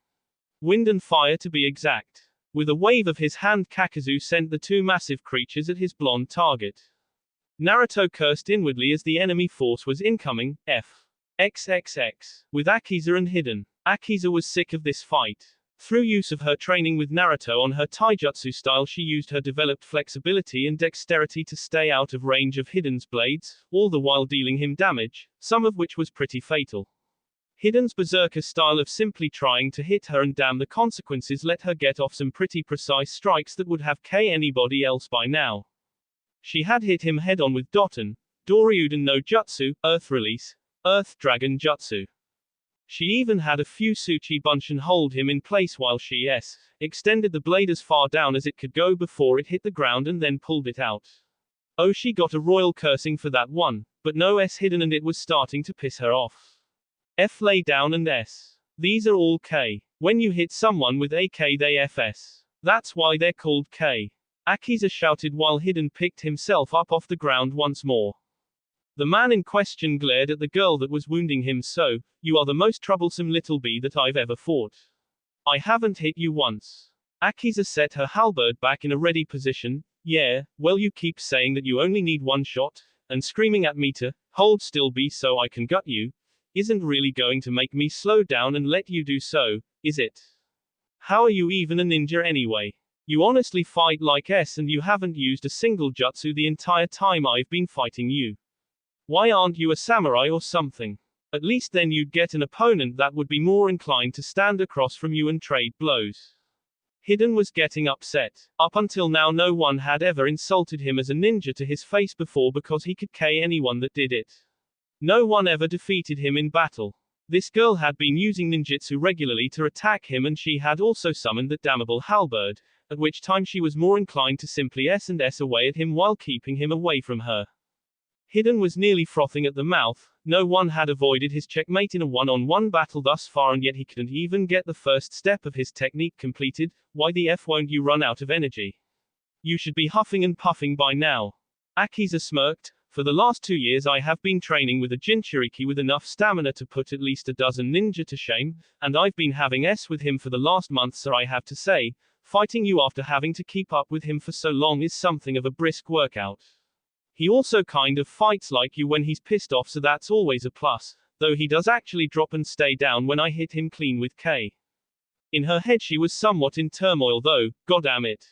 Wind and fire to be exact. With a wave of his hand, Kakazu sent the 2 massive creatures at his blonde target. Naruto cursed inwardly as the enemy force was incoming, XXX, with Akiza and Hidden. Akiza was sick of this fight. Through use of her training with Naruto on her taijutsu style, she used her developed flexibility and dexterity to stay out of range of Hidden's blades, all the while dealing him damage, some of which was pretty fatal. Hidden's berserker style of simply trying to hit her and damn the consequences let her get off some pretty precise strikes that would have killed anybody else by now. She had hit him head-on with Doton, Doryuden no Jutsu, Earth Release, Earth Dragon Jutsu. She even had a few Tsuchi Bunshin hold him in place while she extended the blade as far down as it could go before it hit the ground and then pulled it out. Oh, she got a royal cursing for that one, but no Hidden, and it was starting to piss her off. Lay down and These are all K. When you hit someone with AK they FS. That's why they're called K. Akiza shouted while Hidden picked himself up off the ground once more. The man in question glared at the girl that was wounding him. So, you are the most troublesome little bee that I've ever fought. I haven't hit you once. Akiza set her halberd back in a ready position. Yeah, well, you keep saying that you only need 1 shot, and screaming at me to hold still bee so I can gut you, isn't really going to make me slow down and let you do so, is it? How are you even a ninja anyway? You honestly fight like and you haven't used a single jutsu the entire time I've been fighting you. Why aren't you a samurai or something? At least then you'd get an opponent that would be more inclined to stand across from you and trade blows. Hidden was getting upset. Up until now no one had ever insulted him as a ninja to his face before because he could KO anyone that did it. No one ever defeated him in battle. This girl had been using ninjutsu regularly to attack him, and she had also summoned that damnable halberd, at which time she was more inclined to simply S away at him while keeping him away from her. Hidden was nearly frothing at the mouth. No one had avoided his checkmate in a one-on-one battle thus far, and yet he couldn't even get the first step of his technique completed. Why the F won't you run out of energy? You should be huffing and puffing by now. Akiza smirked. For the last 2 years I have been training with a Jinchuriki with enough stamina to put at least a dozen ninja to shame, and I've been having with him for the last month, so I have to say, fighting you after having to keep up with him for so long is something of a brisk workout. He also kind of fights like you when he's pissed off, so that's always a plus, though he does actually drop and stay down when I hit him clean with K. In her head she was somewhat in turmoil though, goddamn it.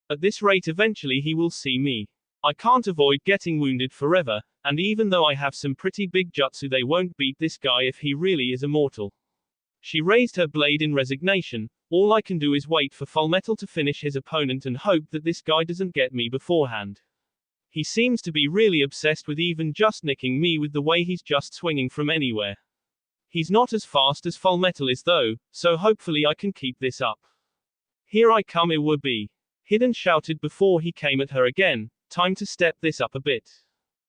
At this rate eventually he will see me. I can't avoid getting wounded forever, and even though I have some pretty big jutsu they won't beat this guy if he really is immortal. She raised her blade in resignation. All I can do is wait for Fullmetal to finish his opponent and hope that this guy doesn't get me beforehand. He seems to be really obsessed with even just nicking me with the way he's just swinging from anywhere. He's not as fast as Fullmetal is though, so hopefully I can keep this up. Here I come, it would be. Hidden shouted before he came at her again. Time to step this up a bit.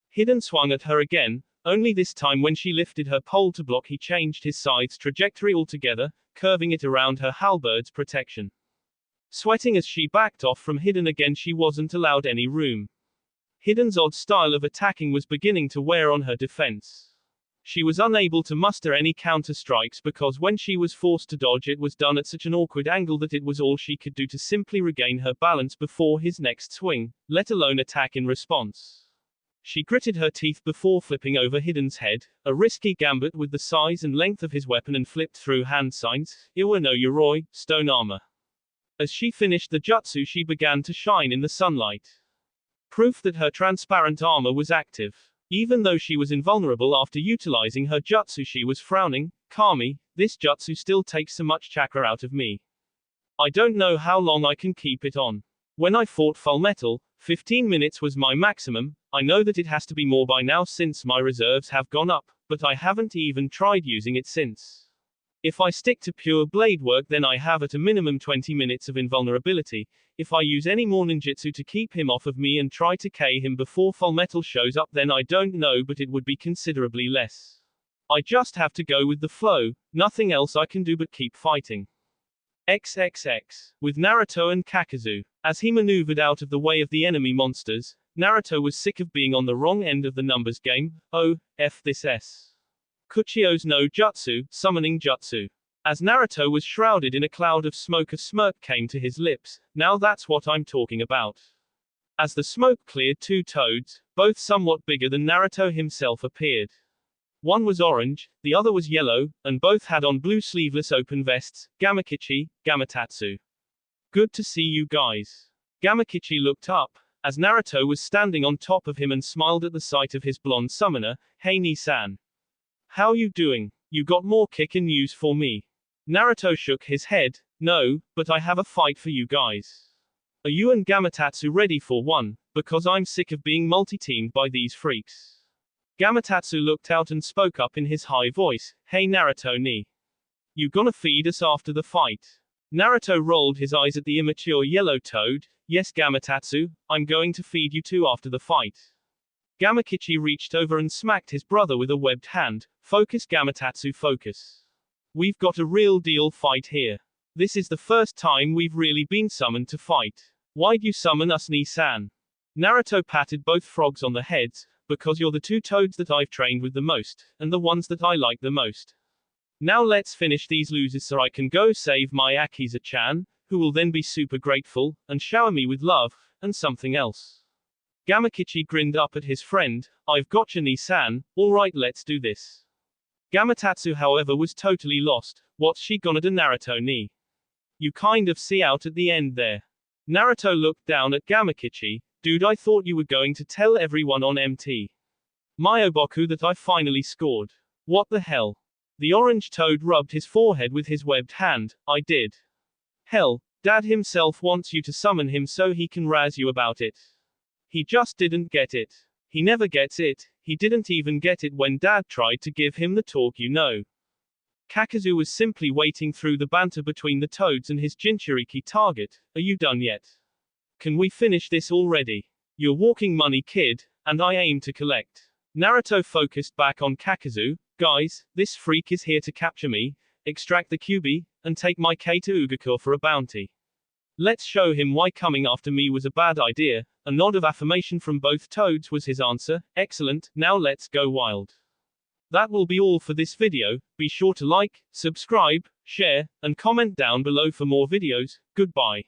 Hidden swung at her again, only this time when she lifted her pole to block he changed his side's trajectory altogether, curving it around her halberd's protection. Sweating as she backed off from Hidden again, she wasn't allowed any room. Hidden's odd style of attacking was beginning to wear on her defense. She was unable to muster any counter-strikes because when she was forced to dodge it was done at such an awkward angle that it was all she could do to simply regain her balance before his next swing, let alone attack in response. She gritted her teeth before flipping over Hidden's head, a risky gambit with the size and length of his weapon, and flipped through hand signs, Iwa no Yoroi, stone armor. As she finished the jutsu she began to shine in the sunlight. Proof that her transparent armor was active. Even though she was invulnerable after utilizing her jutsu she was frowning. Kami, this jutsu still takes so much chakra out of me. I don't know how long I can keep it on. When I fought Fullmetal, 15 minutes was my maximum. I know that it has to be more by now since my reserves have gone up, but I haven't even tried using it since. If I stick to pure blade work, then I have at a minimum 20 minutes of invulnerability. If I use any more ninjutsu to keep him off of me and try to K him before Fullmetal shows up, then I don't know, but it would be considerably less. I just have to go with the flow, nothing else I can do but keep fighting. XXX. With Naruto and Kakazu. As he maneuvered out of the way of the enemy monsters, Naruto was sick of being on the wrong end of the numbers game. Oh, F this S. Kuchio's no jutsu, summoning jutsu. As Naruto was shrouded in a cloud of smoke, a smirk came to his lips. Now that's what I'm talking about. As the smoke cleared, two toads, both somewhat bigger than Naruto himself, appeared. One was orange, the other was yellow, and both had on blue sleeveless open vests. Gamakichi, Gamatatsu. Good to see you guys. Gamakichi looked up, as Naruto was standing on top of him, and smiled at the sight of his blonde summoner. Hey Ni-san. How you doing? You got more kick-in news for me? Naruto shook his head. No, but I have a fight for you guys. Are you and Gamatatsu ready for one? Because I'm sick of being multi-teamed by these freaks. Gamatatsu looked out and spoke up in his high voice. Hey Naruto ni. You gonna feed us after the fight? Naruto rolled his eyes at the immature yellow toad. Yes Gamatatsu, I'm going to feed you two after the fight. Gamakichi reached over and smacked his brother with a webbed hand. Focus Gamatatsu, focus. We've got a real deal fight here. This is the first time we've really been summoned to fight. Why'd you summon us Ni-san? Naruto patted both frogs on the heads. Because you're the two toads that I've trained with the most, and the ones that I like the most. Now let's finish these losers so I can go save my Akiza-chan, who will then be super grateful, and shower me with love, and something else. Gamakichi grinned up at his friend. I've gotcha Ni-san, alright let's do this. Gamatatsu however was totally lost. What's she gonna do Naruto ni? You kind of see out at the end there. Naruto looked down at Gamakichi. Dude, I thought you were going to tell everyone on MT. Myoboku that I finally scored. What the hell? The orange toad rubbed his forehead with his webbed hand. I did. Hell, Dad himself wants you to summon him so he can razz you about it. He just didn't get it. He never gets it. He didn't even get it when Dad tried to give him the talk, you know. Kakazu was simply waiting through the banter between the toads and his Jinchuriki target. Are you done yet? Can we finish this already? You're walking money, kid, and I aim to collect. Naruto focused back on Kakazu. Guys, this freak is here to capture me, extract the Kyuubi, and take my K to Ugakure for a bounty. Let's show him why coming after me was a bad idea. A nod of affirmation from both toads was his answer. Excellent, now let's go wild. That will be all for this video. Be sure to like, subscribe, share, and comment down below for more videos. Goodbye.